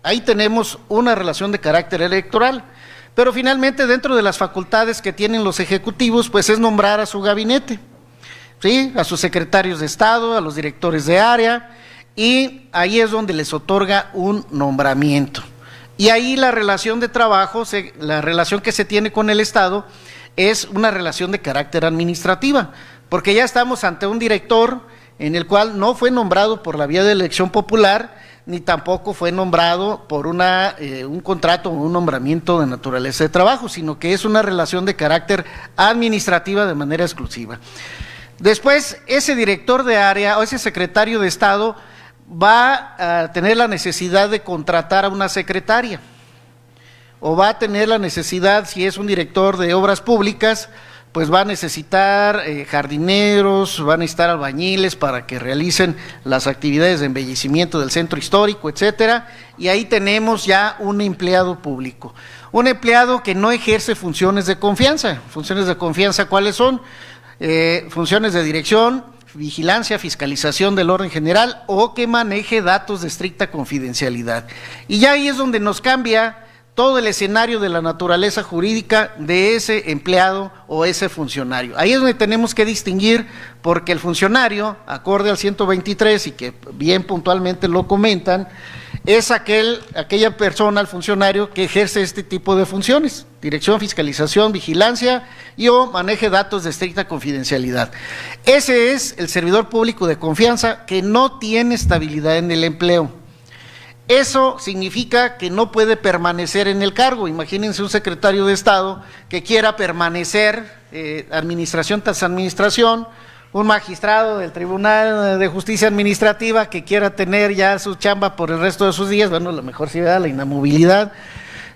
Ahí tenemos una relación de carácter electoral, pero finalmente dentro de las facultades que tienen los ejecutivos, pues es nombrar a su gabinete, ¿sí? A sus secretarios de Estado, a los directores de área, y ahí es donde les otorga un nombramiento. Y ahí la relación de trabajo, la relación que se tiene con el Estado, es una relación de carácter administrativa, porque ya estamos ante un director en el cual no fue nombrado por la vía de elección popular, ni tampoco fue nombrado por un contrato o un nombramiento de naturaleza de trabajo, sino que es una relación de carácter administrativa de manera exclusiva. Después, ese director de área o ese secretario de Estado va a tener la necesidad de contratar a una secretaria, o va a tener la necesidad, si es un director de obras públicas, pues va a necesitar jardineros, van a necesitar albañiles para que realicen las actividades de embellecimiento del centro histórico, etcétera, y ahí tenemos ya un empleado público, un empleado que no ejerce funciones de confianza. Funciones de confianza, ¿cuáles son? Funciones de dirección, vigilancia, fiscalización del orden general o que maneje datos de estricta confidencialidad. Y ya ahí es donde nos cambia todo el escenario de la naturaleza jurídica de ese empleado o ese funcionario. Ahí es donde tenemos que distinguir, porque el funcionario, acorde al 123 y que bien puntualmente lo comentan, es aquella persona, el funcionario que ejerce este tipo de funciones: dirección, fiscalización, vigilancia y o maneje datos de estricta confidencialidad. Ese es el servidor público de confianza que no tiene estabilidad en el empleo. Eso significa que no puede permanecer en el cargo. Imagínense un secretario de Estado que quiera permanecer administración tras administración, un magistrado del Tribunal de Justicia Administrativa que quiera tener ya su chamba por el resto de sus días, bueno, a lo mejor sí da la inamovilidad,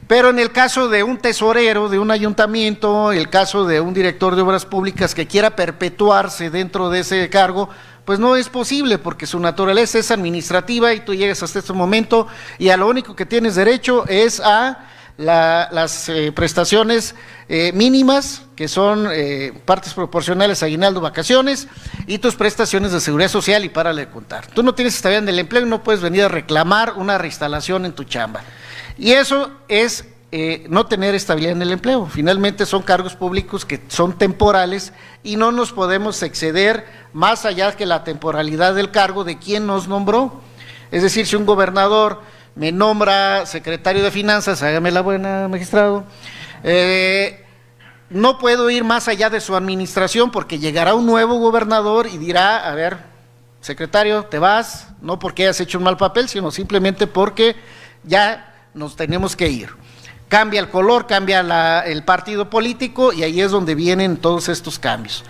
pero en el caso de un tesorero de un ayuntamiento, el caso de un director de obras públicas que quiera perpetuarse dentro de ese cargo, pues no es posible, porque su naturaleza es administrativa y tú llegas hasta este momento y a lo único que tienes derecho es a las prestaciones mínimas, que son partes proporcionales a aguinaldo, vacaciones y tus prestaciones de seguridad social, y párale de contar. Tú no tienes estabilidad en el empleo y no puedes venir a reclamar una reinstalación en tu chamba. Y eso es no tener estabilidad en el empleo. Finalmente son cargos públicos que son temporales y no nos podemos exceder más allá que la temporalidad del cargo de quien nos nombró. Es decir, si un gobernador me nombra secretario de Finanzas, hágame la buena, magistrado, no puedo ir más allá de su administración, porque llegará un nuevo gobernador y dirá: a ver, secretario, te vas, no porque hayas hecho un mal papel, sino simplemente porque ya nos tenemos que ir. Cambia el color, cambia el partido político, y ahí es donde vienen todos estos cambios.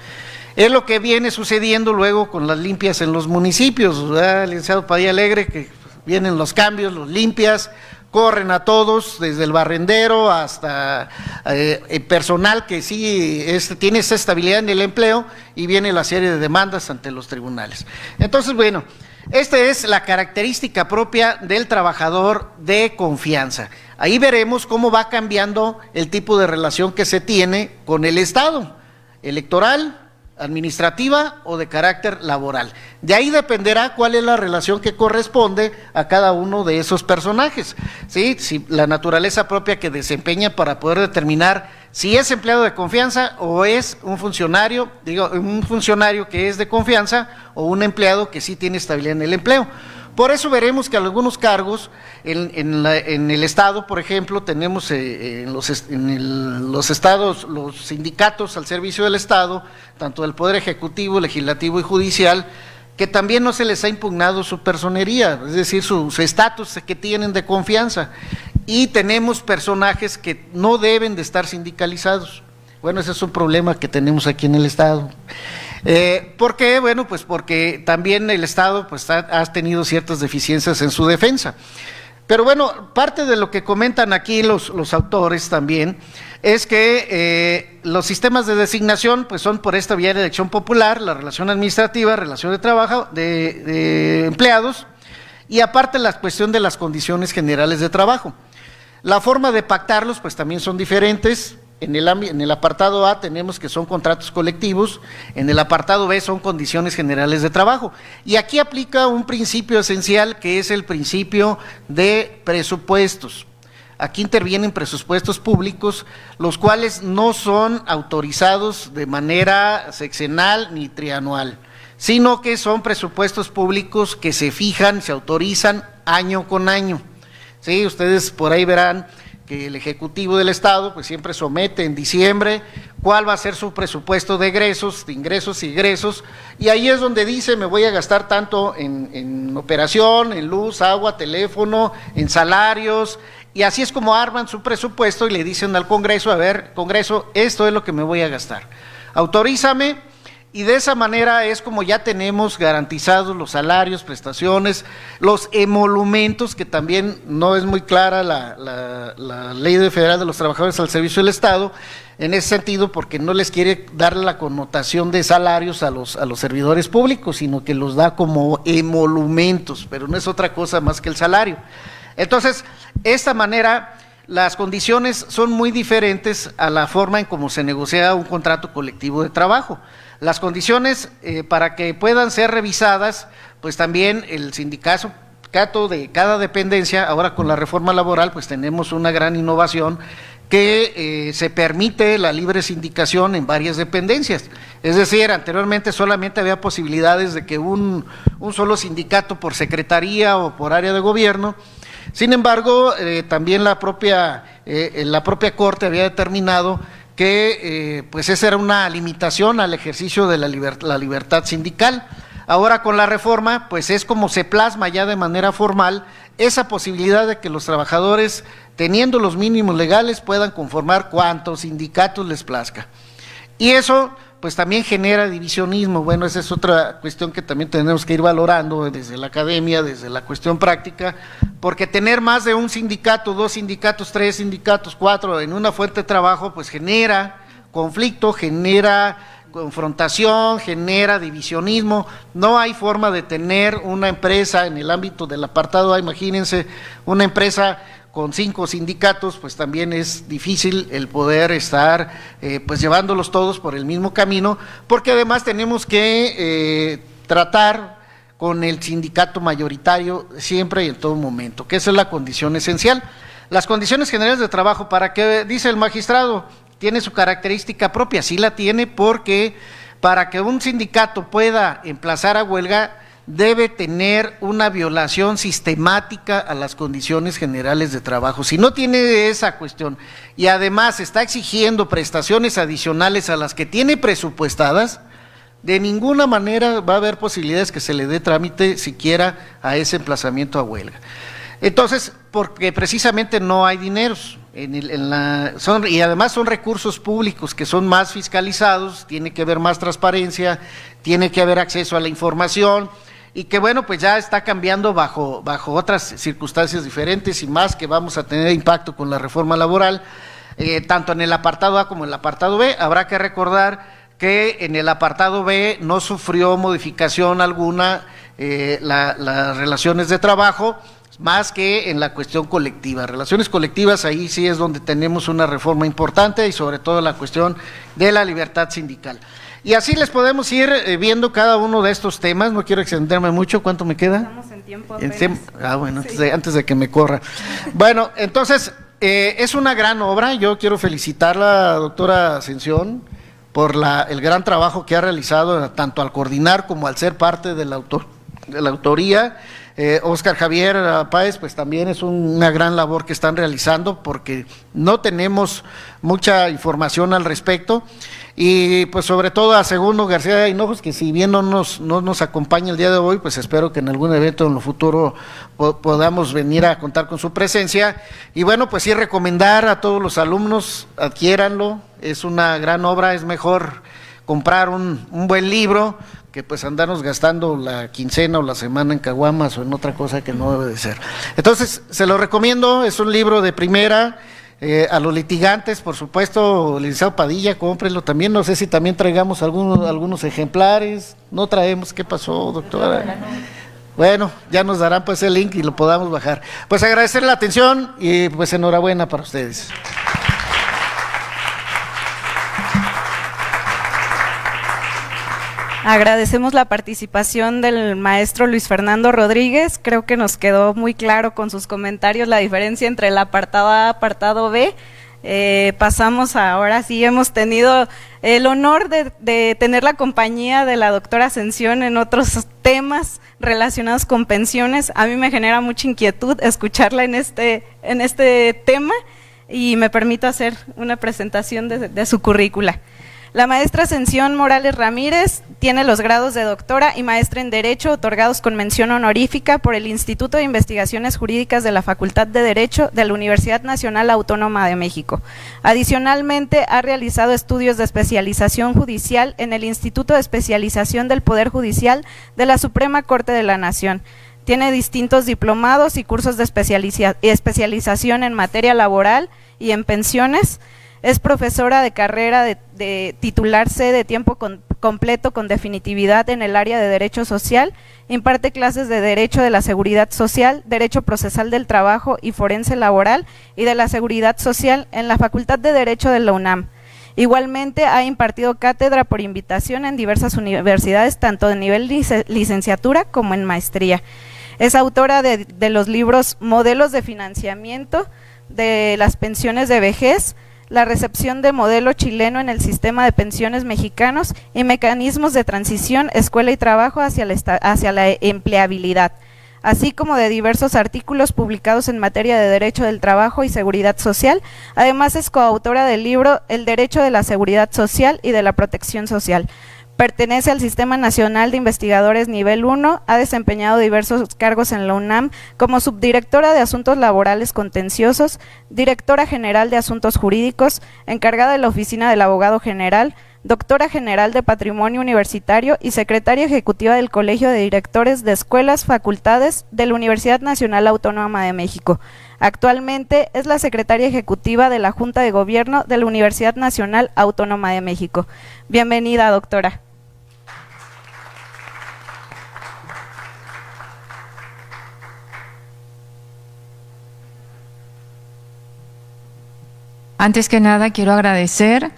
Es lo que viene sucediendo luego con las limpias en los municipios, ¿verdad, licenciado Padilla Alegre? Que vienen los cambios, los limpias, corren a todos, desde el barrendero hasta el personal que sí tiene esa estabilidad en el empleo, y viene la serie de demandas ante los tribunales. Entonces, bueno, esta es la característica propia del trabajador de confianza. Ahí veremos cómo va cambiando el tipo de relación que se tiene con el Estado, electoral, administrativa o de carácter laboral. De ahí dependerá cuál es la relación que corresponde a cada uno de esos personajes, ¿sí? Si la naturaleza propia que desempeña para poder determinar si es empleado de confianza o es un funcionario que es de confianza o un empleado que sí tiene estabilidad en el empleo. Por eso veremos que algunos cargos en el Estado, por ejemplo, tenemos los estados, los sindicatos al servicio del Estado, tanto del Poder Ejecutivo, Legislativo y Judicial, que también no se les ha impugnado su personería, es decir, su estatus que tienen de confianza. Y tenemos personajes que no deben de estar sindicalizados. Bueno, ese es un problema que tenemos aquí en el Estado. ¿Por qué? Bueno, pues porque también el Estado pues, ha tenido ciertas deficiencias en su defensa. Pero bueno, parte de lo que comentan aquí los autores también es que los sistemas de designación pues son por esta vía de elección popular, la relación administrativa, relación de trabajo, de empleados, y aparte la cuestión de las condiciones generales de trabajo. La forma de pactarlos pues también son diferentes. En el apartado A tenemos que son contratos colectivos, en el apartado B son condiciones generales de trabajo. Y aquí aplica un principio esencial que es el principio de presupuestos. Aquí intervienen presupuestos públicos, los cuales no son autorizados de manera sexenal ni trianual, sino que son presupuestos públicos que se fijan, se autorizan año con año. Sí, ustedes por ahí verán que el Ejecutivo del Estado pues siempre somete en diciembre cuál va a ser su presupuesto de ingresos y egresos, y ahí es donde dice me voy a gastar tanto en operación, en luz, agua, teléfono, en salarios, y así es como arman su presupuesto y le dicen al Congreso, a ver, Congreso, esto es lo que me voy a gastar, autorízame. Y de esa manera es como ya tenemos garantizados los salarios, prestaciones, los emolumentos, que también no es muy clara la Ley Federal de los Trabajadores al Servicio del Estado, en ese sentido, porque no les quiere dar la connotación de salarios a los servidores públicos, sino que los da como emolumentos, pero no es otra cosa más que el salario. Entonces, esta manera, las condiciones son muy diferentes a la forma en cómo se negocia un contrato colectivo de trabajo. Las condiciones para que puedan ser revisadas, pues también el sindicato de cada dependencia, ahora con la reforma laboral, pues tenemos una gran innovación que se permite la libre sindicación en varias dependencias. Es decir, anteriormente solamente había posibilidades de que un solo sindicato por secretaría o por área de gobierno. Sin embargo, también la propia Corte había determinado que pues esa era una limitación al ejercicio de la libertad sindical. Ahora con la reforma pues es como se plasma ya de manera formal esa posibilidad de que los trabajadores, teniendo los mínimos legales, puedan conformar cuantos sindicatos les plazca. Y eso pues también genera divisionismo. Bueno, esa es otra cuestión que también tenemos que ir valorando desde la academia, desde la cuestión práctica, porque tener más de un sindicato, 2 sindicatos, 3 sindicatos, 4 en una fuente de trabajo, pues genera conflicto, genera confrontación, genera divisionismo. No hay forma de tener una empresa en el ámbito del apartado A, imagínense, una empresa con 5 sindicatos, pues también es difícil el poder estar pues llevándolos todos por el mismo camino, porque además tenemos que tratar con el sindicato mayoritario siempre y en todo momento, que esa es la condición esencial. Las condiciones generales de trabajo, para que, dice el magistrado, tiene su característica propia, sí la tiene, porque para que un sindicato pueda emplazar a huelga, debe tener una violación sistemática a las condiciones generales de trabajo. Si no tiene esa cuestión y además está exigiendo prestaciones adicionales a las que tiene presupuestadas, de ninguna manera va a haber posibilidades que se le dé trámite siquiera a ese emplazamiento a huelga. Entonces, porque precisamente no hay dineros, y además son recursos públicos que son más fiscalizados, tiene que haber más transparencia, tiene que haber acceso a la información, y que bueno, pues ya está cambiando bajo otras circunstancias diferentes y más que vamos a tener impacto con la reforma laboral, tanto en el apartado A como en el apartado B. Habrá que recordar que en el apartado B no sufrió modificación alguna las relaciones de trabajo, más que en la cuestión colectiva. Relaciones colectivas, ahí sí es donde tenemos una reforma importante y sobre todo la cuestión de la libertad sindical. Y así les podemos ir viendo cada uno de estos temas, no quiero extenderme mucho, ¿cuánto me queda? Estamos en tiempo apenas. Bueno, Sí. antes de que me corra. Bueno, entonces, es una gran obra, yo quiero felicitarla, doctora Ascensión, por el gran trabajo que ha realizado, tanto al coordinar como al ser parte de la autoría. Óscar Javier Páez, pues también es una gran labor que están realizando, porque no tenemos mucha información al respecto. Y pues sobre todo a Segundo García Hinojos, que si bien no nos acompaña el día de hoy, pues espero que en algún evento en lo futuro podamos venir a contar con su presencia. Y bueno, pues sí, recomendar a todos los alumnos, adquiéranlo, es una gran obra, es mejor comprar un buen libro que pues andarnos gastando la quincena o la semana en caguamas o en otra cosa que no debe de ser. Entonces, se lo recomiendo, es un libro de primera. A los litigantes, por supuesto, licenciado Padilla, cómprenlo también. No sé si también traigamos algunos ejemplares. No traemos, ¿qué pasó, doctora? Bueno, ya nos darán pues el link y lo podamos bajar. Pues agradecer la atención y pues enhorabuena para ustedes. Agradecemos la participación del maestro Luis Fernando Rodríguez. Creo que nos quedó muy claro con sus comentarios la diferencia entre el apartado A y apartado B. Pasamos ahora sí, hemos tenido el honor de tener la compañía de la doctora Ascensión en otros temas relacionados con pensiones. A mí me genera mucha inquietud escucharla en este tema y me permito hacer una presentación de su currícula. La maestra Ascensión Morales Ramírez tiene los grados de doctora y maestra en Derecho otorgados con mención honorífica por el Instituto de Investigaciones Jurídicas de la Facultad de Derecho de la Universidad Nacional Autónoma de México. Adicionalmente, ha realizado estudios de especialización judicial en el Instituto de Especialización del Poder Judicial de la Suprema Corte de la Nación. Tiene distintos diplomados y cursos de especialización en materia laboral y en pensiones. Es profesora de carrera de titularse de tiempo completo con definitividad en el área de Derecho Social, imparte clases de Derecho de la Seguridad Social, Derecho Procesal del Trabajo y Forense Laboral y de la Seguridad Social en la Facultad de Derecho de la UNAM. Igualmente ha impartido cátedra por invitación en diversas universidades, tanto de nivel licenciatura como en maestría. Es autora de los libros Modelos de Financiamiento de las Pensiones de Vejez, la recepción de modelo chileno en el sistema de pensiones mexicanos y mecanismos de transición, escuela y trabajo hacia la empleabilidad, así como de diversos artículos publicados en materia de derecho del trabajo y seguridad social. Además es coautora del libro El derecho de la seguridad social y de la protección social. Pertenece al Sistema Nacional de Investigadores Nivel 1, ha desempeñado diversos cargos en la UNAM como subdirectora de Asuntos Laborales Contenciosos, directora general de Asuntos Jurídicos, encargada de la Oficina del Abogado General, doctora general de Patrimonio Universitario y secretaria ejecutiva del Colegio de Directores de Escuelas, Facultades de la Universidad Nacional Autónoma de México. Actualmente es la secretaria ejecutiva de la Junta de Gobierno de la Universidad Nacional Autónoma de México. Bienvenida, doctora. Antes que nada, quiero agradecer,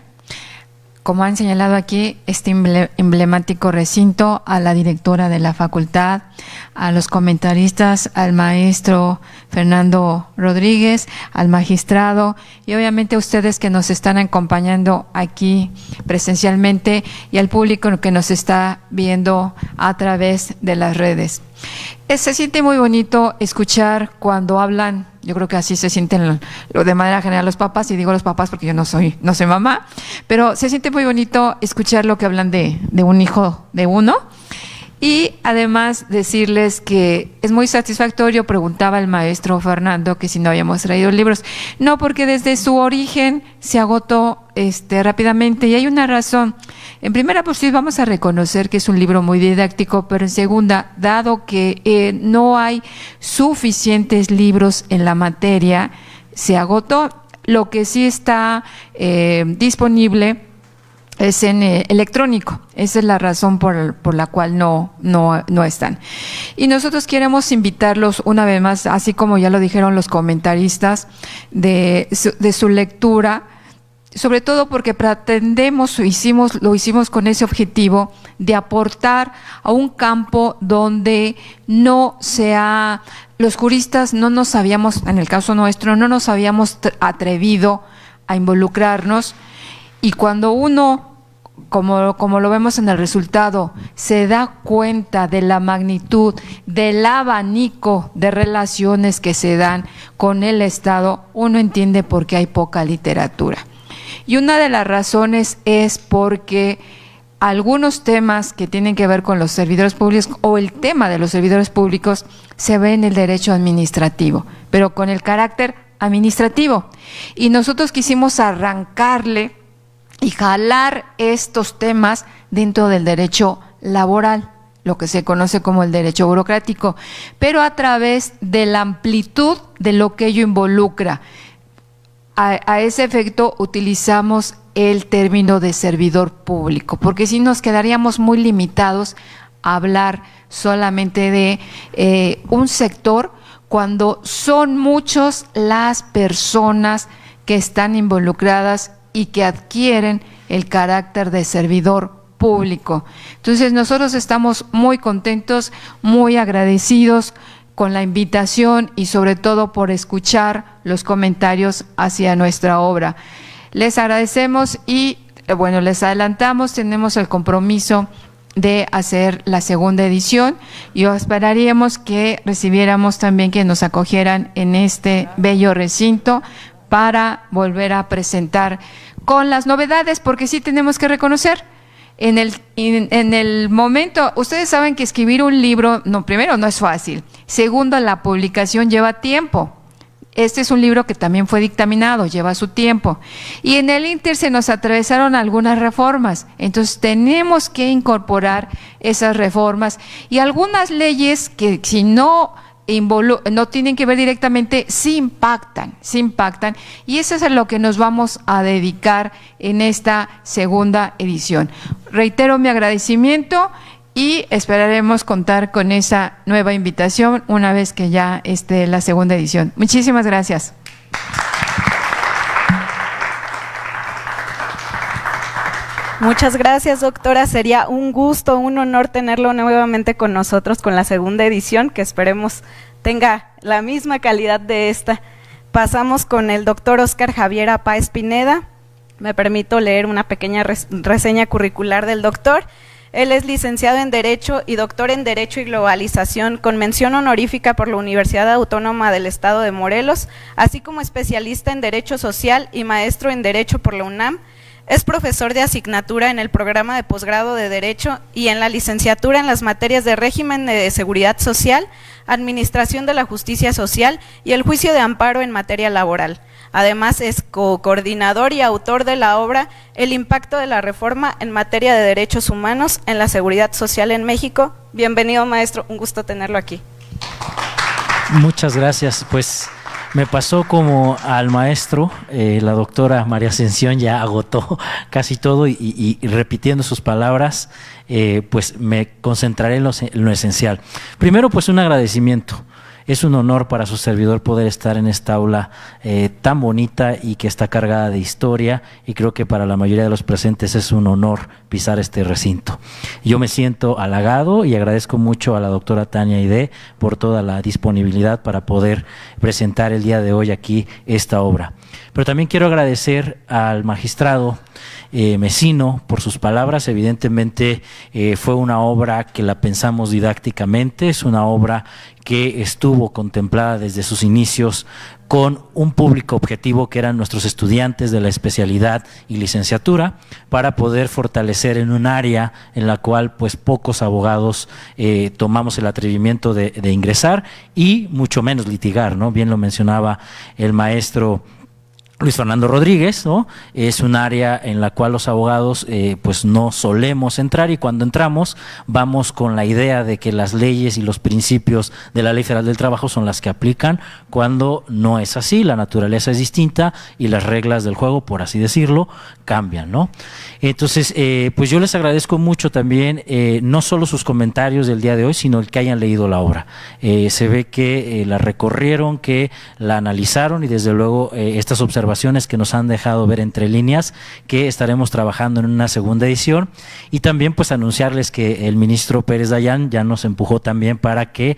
como han señalado aquí, este emblemático recinto, a la directora de la facultad, a los comentaristas, al maestro Fernando Rodríguez, al magistrado y obviamente a ustedes que nos están acompañando aquí presencialmente y al público que nos está viendo a través de las redes. Se siente muy bonito escuchar cuando hablan. Yo creo que así se sienten lo de manera general los papás, y digo los papás porque yo no soy mamá, pero se siente muy bonito escuchar lo que hablan de un hijo de uno. Y además decirles que es muy satisfactorio, preguntaba el maestro Fernando que si no habíamos traído libros. No, porque desde su origen se agotó rápidamente y hay una razón. En primera, pues sí, vamos a reconocer que es un libro muy didáctico, pero en segunda, dado que no hay suficientes libros en la materia, se agotó. Lo que sí está disponible es en electrónico. Esa es la razón por la cual no están. Y nosotros queremos invitarlos una vez más, así como ya lo dijeron los comentaristas, de su lectura, sobre todo porque pretendemos, lo hicimos con ese objetivo de aportar a un campo donde los juristas no nos habíamos, en el caso nuestro, no nos habíamos atrevido a involucrarnos, y cuando uno, como lo vemos en el resultado, se da cuenta de la magnitud del abanico de relaciones que se dan con el Estado, uno entiende por qué hay poca literatura. Y una de las razones es porque algunos temas que tienen que ver con los servidores públicos o el tema de los servidores públicos se ve en el derecho administrativo, pero con el carácter administrativo. Y nosotros quisimos arrancarle y jalar estos temas dentro del derecho laboral, lo que se conoce como el derecho burocrático, pero a través de la amplitud de lo que ello involucra. A ese efecto utilizamos el término de servidor público, porque si nos quedaríamos muy limitados a hablar solamente de un sector, cuando son muchos las personas que están involucradas y que adquieren el carácter de servidor público. Entonces nosotros estamos muy contentos, muy agradecidos con la invitación y sobre todo por escuchar los comentarios hacia nuestra obra. Les agradecemos y, bueno, les adelantamos, tenemos el compromiso de hacer la segunda edición y esperaríamos que recibiéramos también que nos acogieran en este bello recinto para volver a presentar con las novedades, porque sí tenemos que reconocer, en el momento, ustedes saben que escribir un libro, primero no es fácil, segundo la publicación lleva tiempo. Este es un libro que también fue dictaminado, lleva su tiempo. Y en el ínter se nos atravesaron algunas reformas, entonces tenemos que incorporar esas reformas y algunas leyes que si no tienen que ver directamente, sí impactan, y eso es a lo que nos vamos a dedicar en esta segunda edición. Reitero mi agradecimiento y esperaremos contar con esa nueva invitación una vez que ya esté la segunda edición. Muchísimas gracias. Muchas gracias, doctora. Sería un gusto, un honor tenerlo nuevamente con nosotros con la segunda edición, que esperemos tenga la misma calidad de esta. Pasamos con el doctor Óscar Javier Páez Pineda. Me permito leer una pequeña reseña curricular del doctor. Él es licenciado en Derecho y doctor en Derecho y Globalización con mención honorífica por la Universidad Autónoma del Estado de Morelos, así como especialista en Derecho Social y maestro en Derecho por la UNAM. Es profesor de asignatura en el programa de posgrado de Derecho y en la licenciatura en las materias de régimen de seguridad social, administración de la justicia social y el juicio de amparo en materia laboral. Además, es coordinador y autor de la obra El impacto de la reforma en materia de derechos humanos en la seguridad social en México. Bienvenido, maestro, un gusto tenerlo aquí. Muchas gracias. Pues me pasó como al maestro, la doctora María Ascensión ya agotó casi todo y repitiendo sus palabras, pues me concentraré en lo esencial. Primero, pues un agradecimiento. Es un honor para su servidor poder estar en esta aula tan bonita y que está cargada de historia, y creo que para la mayoría de los presentes es un honor pisar este recinto. Yo me siento halagado y agradezco mucho a la doctora Tania Aide por toda la disponibilidad para poder presentar el día de hoy aquí esta obra. Pero también quiero agradecer al magistrado Mesino por sus palabras. Evidentemente fue una obra que la pensamos didácticamente, es una obra que estuvo contemplada desde sus inicios con un público objetivo que eran nuestros estudiantes de la especialidad y licenciatura, para poder fortalecer en un área en la cual pues pocos abogados tomamos el atrevimiento de ingresar y mucho menos litigar, ¿no? Bien lo mencionaba el maestro Luis Fernando Rodríguez, ¿no? Es un área en la cual los abogados pues no solemos entrar, y cuando entramos vamos con la idea de que las leyes y los principios de la Ley Federal del Trabajo son las que aplican, cuando no es así. La naturaleza es distinta y las reglas del juego, por así decirlo, cambian, ¿no? Entonces, pues yo les agradezco mucho también, no solo sus comentarios del día de hoy, sino el que hayan leído la obra. Se ve que la recorrieron, que la analizaron, y desde luego estas observaciones que nos han dejado ver entre líneas, que estaremos trabajando en una segunda edición. Y también pues anunciarles que el ministro Pérez Dayán ya nos empujó también para que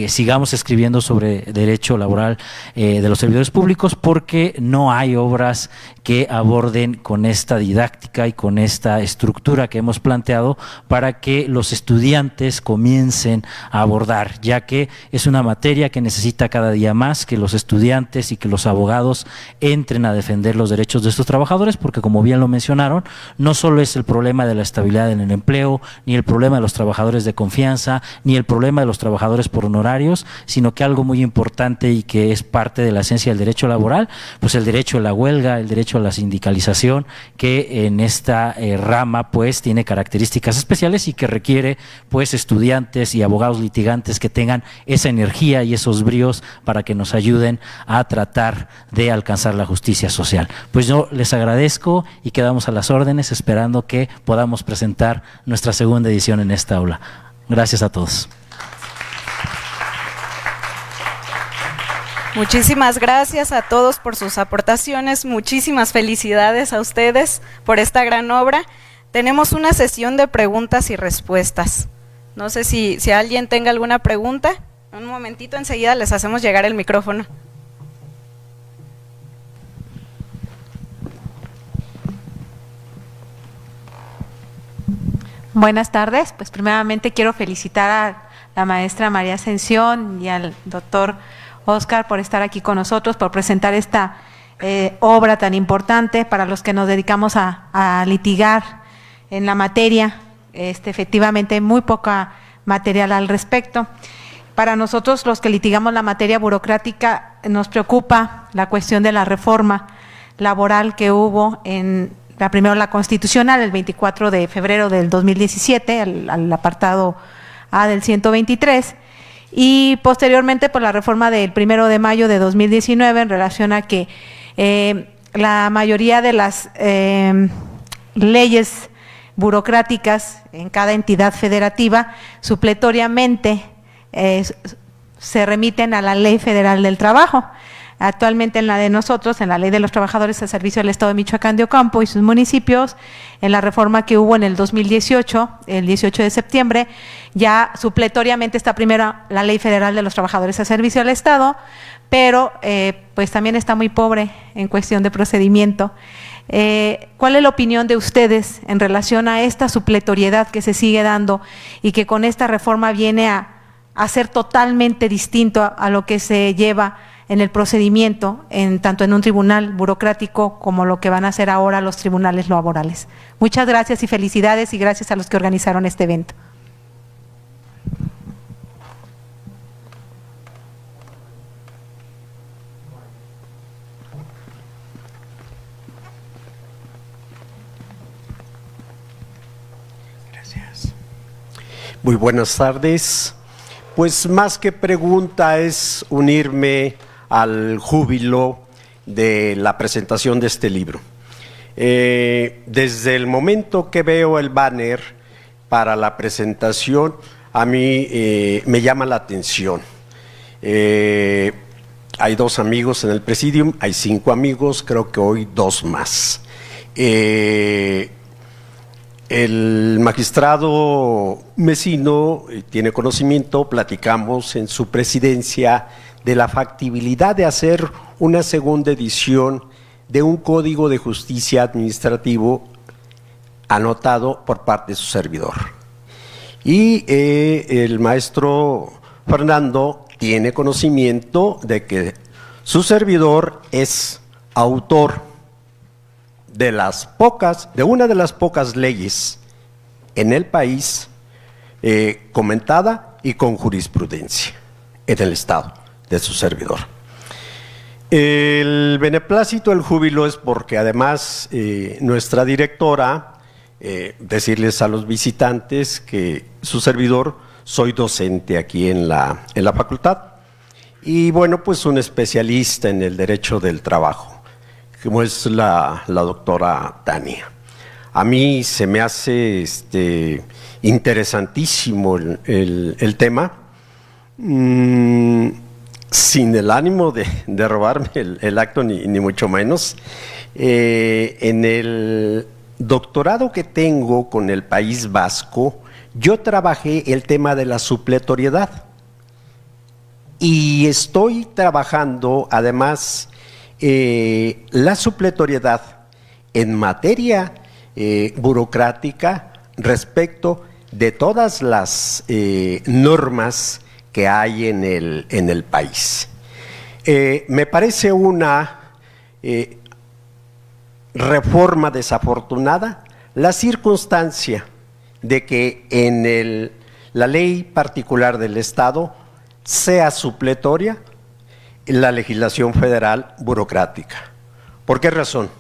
sigamos escribiendo sobre derecho laboral de los servidores públicos, porque no hay obras que aborden con esta didáctica y con esta estructura que hemos planteado para que los estudiantes comiencen a abordar, ya que es una materia que necesita cada día más que los estudiantes y que los abogados entren a defender los derechos de estos trabajadores, porque como bien lo mencionaron, no solo es el problema de la estabilidad en el empleo, ni el problema de los trabajadores de confianza, ni el problema de los trabajadores por honorarios, sino que algo muy importante y que es parte de la esencia del derecho laboral, pues el derecho a la huelga, el derecho a la sindicalización, que en esta rama pues tiene características especiales y que requiere pues estudiantes y abogados litigantes que tengan esa energía y esos bríos para que nos ayuden a tratar de alcanzar la justicia social. Pues yo les agradezco y quedamos a las órdenes, esperando que podamos presentar nuestra segunda edición en esta aula. Gracias a todos. Muchísimas gracias a todos por sus aportaciones, muchísimas felicidades a ustedes por esta gran obra. Tenemos una sesión de preguntas y respuestas. No sé si alguien tenga alguna pregunta. Un momentito, enseguida les hacemos llegar el micrófono. Buenas tardes. Pues primeramente quiero felicitar a la maestra María Ascensión y al doctor Óscar por estar aquí con nosotros, por presentar esta obra tan importante para los que nos dedicamos a litigar en la materia. Efectivamente, muy poca material al respecto. Para nosotros, los que litigamos la materia burocrática, nos preocupa la cuestión de la reforma laboral que hubo primero la constitucional, el 24 de febrero del 2017, al apartado A del 123, y posteriormente por la reforma del 1 de mayo de 2019 en relación a que la mayoría de las leyes burocráticas en cada entidad federativa supletoriamente se remiten a la Ley Federal del Trabajo. Actualmente en la de nosotros, en la Ley de los Trabajadores al Servicio del Estado de Michoacán de Ocampo y sus municipios, en la reforma que hubo en el 2018, el 18 de septiembre, ya supletoriamente está primero la Ley Federal de los Trabajadores al Servicio del Estado, pero pues también está muy pobre en cuestión de procedimiento. ¿Cuál es la opinión de ustedes en relación a esta supletoriedad que se sigue dando y que con esta reforma viene a ser totalmente distinto a lo que se lleva en el procedimiento, tanto en un tribunal burocrático como lo que van a hacer ahora los tribunales laborales? Muchas gracias y felicidades, y gracias a los que organizaron este evento. Gracias. Muy buenas tardes. Pues más que pregunta es unirme al júbilo de la presentación de este libro. Desde el momento que veo el banner para la presentación, a mí me llama la atención. Hay 2 amigos en el presidium, hay 5 amigos, creo que hoy 2 más. El magistrado Mesino tiene conocimiento, platicamos en su presidencia de la factibilidad de hacer una segunda edición de un código de justicia administrativo anotado por parte de su servidor. Y el maestro Fernando tiene conocimiento de que su servidor es autor de una de las pocas leyes en el país comentada y con jurisprudencia en el estado de su servidor. El beneplácito, el júbilo es porque además nuestra directora, decirles a los visitantes que su servidor soy docente aquí en la facultad y bueno, pues un especialista en el derecho del trabajo, como es la doctora Tania. A mí se me hace interesantísimo el tema, sin el ánimo de robarme el acto, ni mucho menos. En el doctorado que tengo con el País Vasco, yo trabajé el tema de la supletoriedad y estoy trabajando además la supletoriedad en materia burocrática respecto de todas las normas que hay en el país. Me parece una reforma desafortunada la circunstancia de que en la ley particular del Estado sea supletoria la legislación federal burocrática. ¿Por qué razón?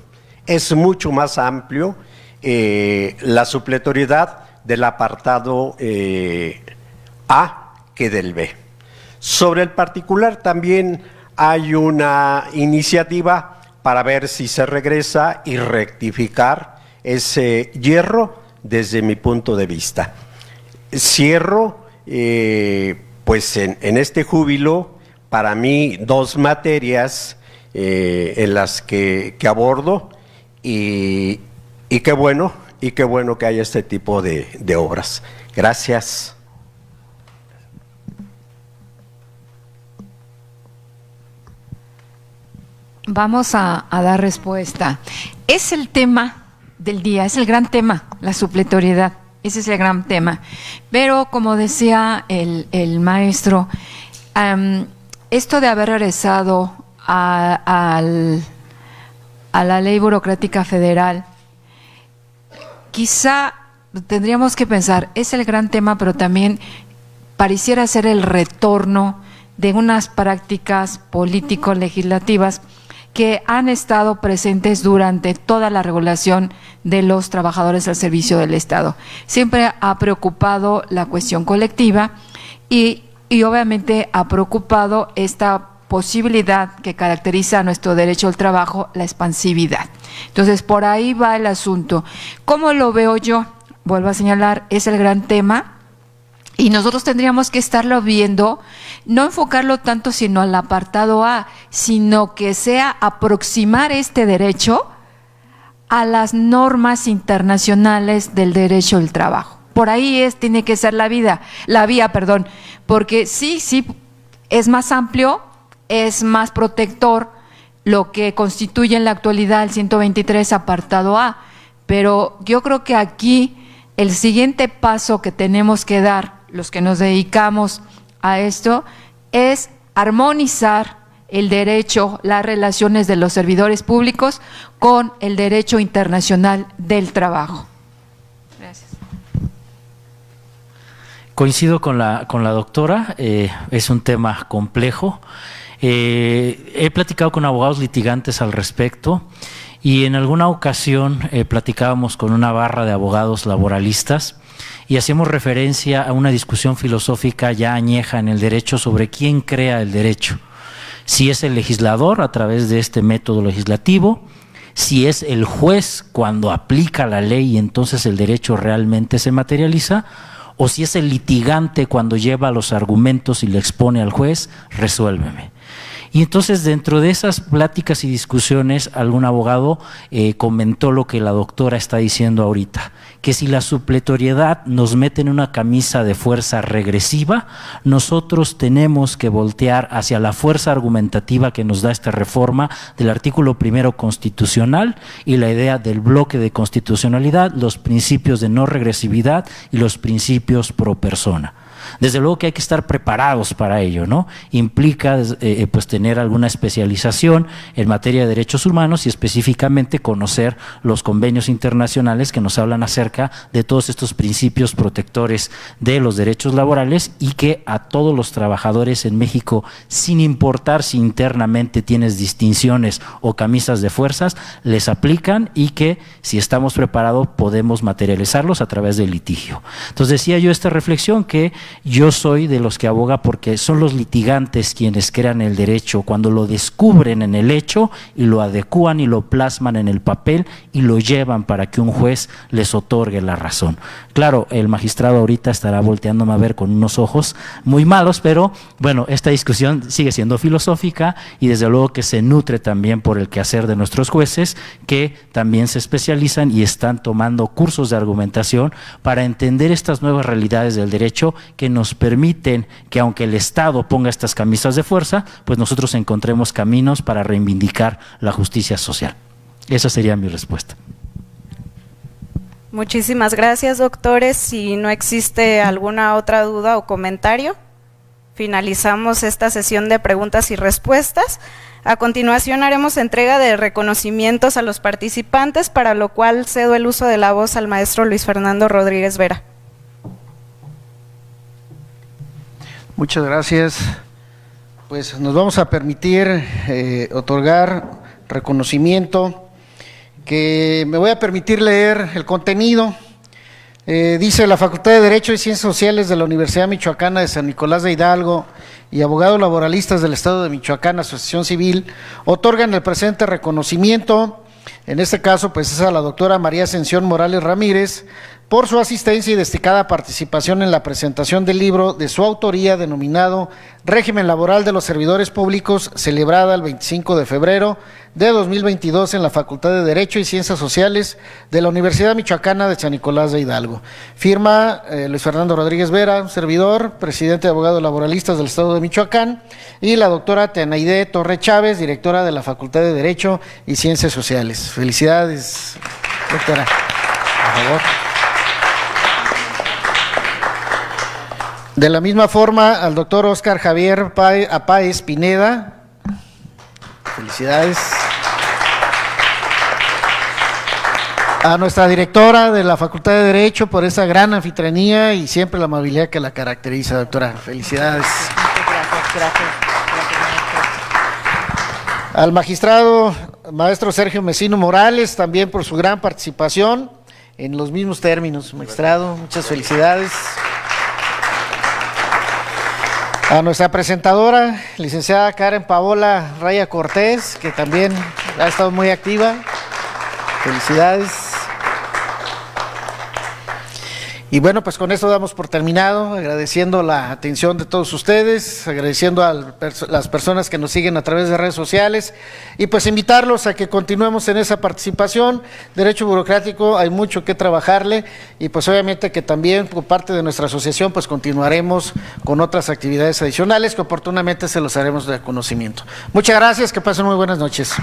Es mucho más amplio la supletoriedad del apartado A que del B. Sobre el particular también hay una iniciativa para ver si se regresa y rectificar ese hierro desde mi punto de vista. Cierro pues en este júbilo, para mí 2 materias en las que abordo y qué bueno que haya este tipo de obras. Gracias. Vamos a dar respuesta. Es el tema del día, es el gran tema, la supletoriedad. Ese es el gran tema. Pero como decía el maestro, esto de haber regresado a la ley burocrática federal, quizá tendríamos que pensar, es el gran tema, pero también pareciera ser el retorno de unas prácticas político-legislativas que han estado presentes durante toda la regulación de los trabajadores al servicio del Estado. Siempre ha preocupado la cuestión colectiva y obviamente ha preocupado esta posibilidad que caracteriza a nuestro derecho al trabajo, la expansividad. Entonces, por ahí va el asunto. ¿Cómo lo veo yo? Vuelvo a señalar, es el gran tema. Y nosotros tendríamos que estarlo viendo, no enfocarlo tanto sino al apartado A, sino que sea aproximar este derecho a las normas internacionales del derecho del trabajo. Por ahí tiene que ser la vía, porque sí, es más amplio, es más protector lo que constituye en la actualidad el 123 apartado A, pero yo creo que aquí el siguiente paso que tenemos que dar los que nos dedicamos a esto es armonizar el derecho, las relaciones de los servidores públicos con el derecho internacional del trabajo. Gracias. Coincido con la doctora, es un tema complejo. He platicado con abogados litigantes al respecto y en alguna ocasión platicábamos con una barra de abogados laboralistas y hacíamos referencia a una discusión filosófica ya añeja en el derecho sobre quién crea el derecho. Si es el legislador a través de este método legislativo, si es el juez cuando aplica la ley y entonces el derecho realmente se materializa, o si es el litigante cuando lleva los argumentos y le expone al juez, resuélveme. Y entonces dentro de esas pláticas y discusiones algún abogado comentó lo que la doctora está diciendo ahorita, que si la supletoriedad nos mete en una camisa de fuerza regresiva, nosotros tenemos que voltear hacia la fuerza argumentativa que nos da esta reforma del artículo 1 constitucional y la idea del bloque de constitucionalidad, los principios de no regresividad y los principios pro persona. Desde luego que hay que estar preparados para ello, ¿no? Implica pues tener alguna especialización en materia de derechos humanos y específicamente conocer los convenios internacionales que nos hablan acerca de todos estos principios protectores de los derechos laborales y que a todos los trabajadores en México, sin importar si internamente tienes distinciones o camisas de fuerzas, les aplican y que si estamos preparados podemos materializarlos a través del litigio. Entonces decía yo esta reflexión que yo soy de los que aboga porque son los litigantes quienes crean el derecho cuando lo descubren en el hecho y lo adecúan y lo plasman en el papel y lo llevan para que un juez les otorgue la razón. Claro, el magistrado ahorita estará volteándome a ver con unos ojos muy malos, pero bueno, esta discusión sigue siendo filosófica y desde luego que se nutre también por el quehacer de nuestros jueces que también se especializan y están tomando cursos de argumentación para entender estas nuevas realidades del derecho que nos permiten que aunque el Estado ponga estas camisas de fuerza, pues nosotros encontremos caminos para reivindicar la justicia social. Esa sería mi respuesta. Muchísimas gracias, doctores. Si no existe alguna otra duda o comentario, finalizamos esta sesión de preguntas y respuestas. A continuación haremos entrega de reconocimientos a los participantes, para lo cual cedo el uso de la voz al maestro Luis Fernando Rodríguez Vera. Muchas gracias. Pues nos vamos a permitir otorgar reconocimiento, que me voy a permitir leer el contenido. Dice: la Facultad de Derecho y Ciencias Sociales de la Universidad Michoacana de San Nicolás de Hidalgo y abogados laboralistas del Estado de Michoacán, Asociación Civil, otorgan el presente reconocimiento, en este caso pues es a la doctora María Ascensión Morales Ramírez, por su asistencia y destacada participación en la presentación del libro de su autoría denominado Régimen Laboral de los Servidores Públicos, celebrada el 25 de febrero de 2022 en la Facultad de Derecho y Ciencias Sociales de la Universidad Michoacana de San Nicolás de Hidalgo. Firma Luis Fernando Rodríguez Vera, un servidor, presidente de Abogados Laboralistas del Estado de Michoacán, y la doctora Tenaide Torre Chávez, directora de la Facultad de Derecho y Ciencias Sociales. Felicidades, doctora. Por favor. De la misma forma, al doctor Óscar Javier Apáez Pineda, felicidades. A nuestra directora de la Facultad de Derecho por esa gran anfitrionía y siempre la amabilidad que la caracteriza, doctora. Felicidades. Gracias. Al magistrado maestro Sergio Mesino Morales, también por su gran participación en los mismos términos. Magistrado, muchas felicidades. A nuestra presentadora, licenciada Karen Paola Raya Cortés, que también ha estado muy activa. Felicidades. Y bueno, pues con esto damos por terminado, agradeciendo la atención de todos ustedes, agradeciendo a las personas que nos siguen a través de redes sociales y pues invitarlos a que continuemos en esa participación. Derecho burocrático, hay mucho que trabajarle y pues obviamente que también por parte de nuestra asociación pues continuaremos con otras actividades adicionales que oportunamente se los haremos de conocimiento. Muchas gracias, que pasen muy buenas noches.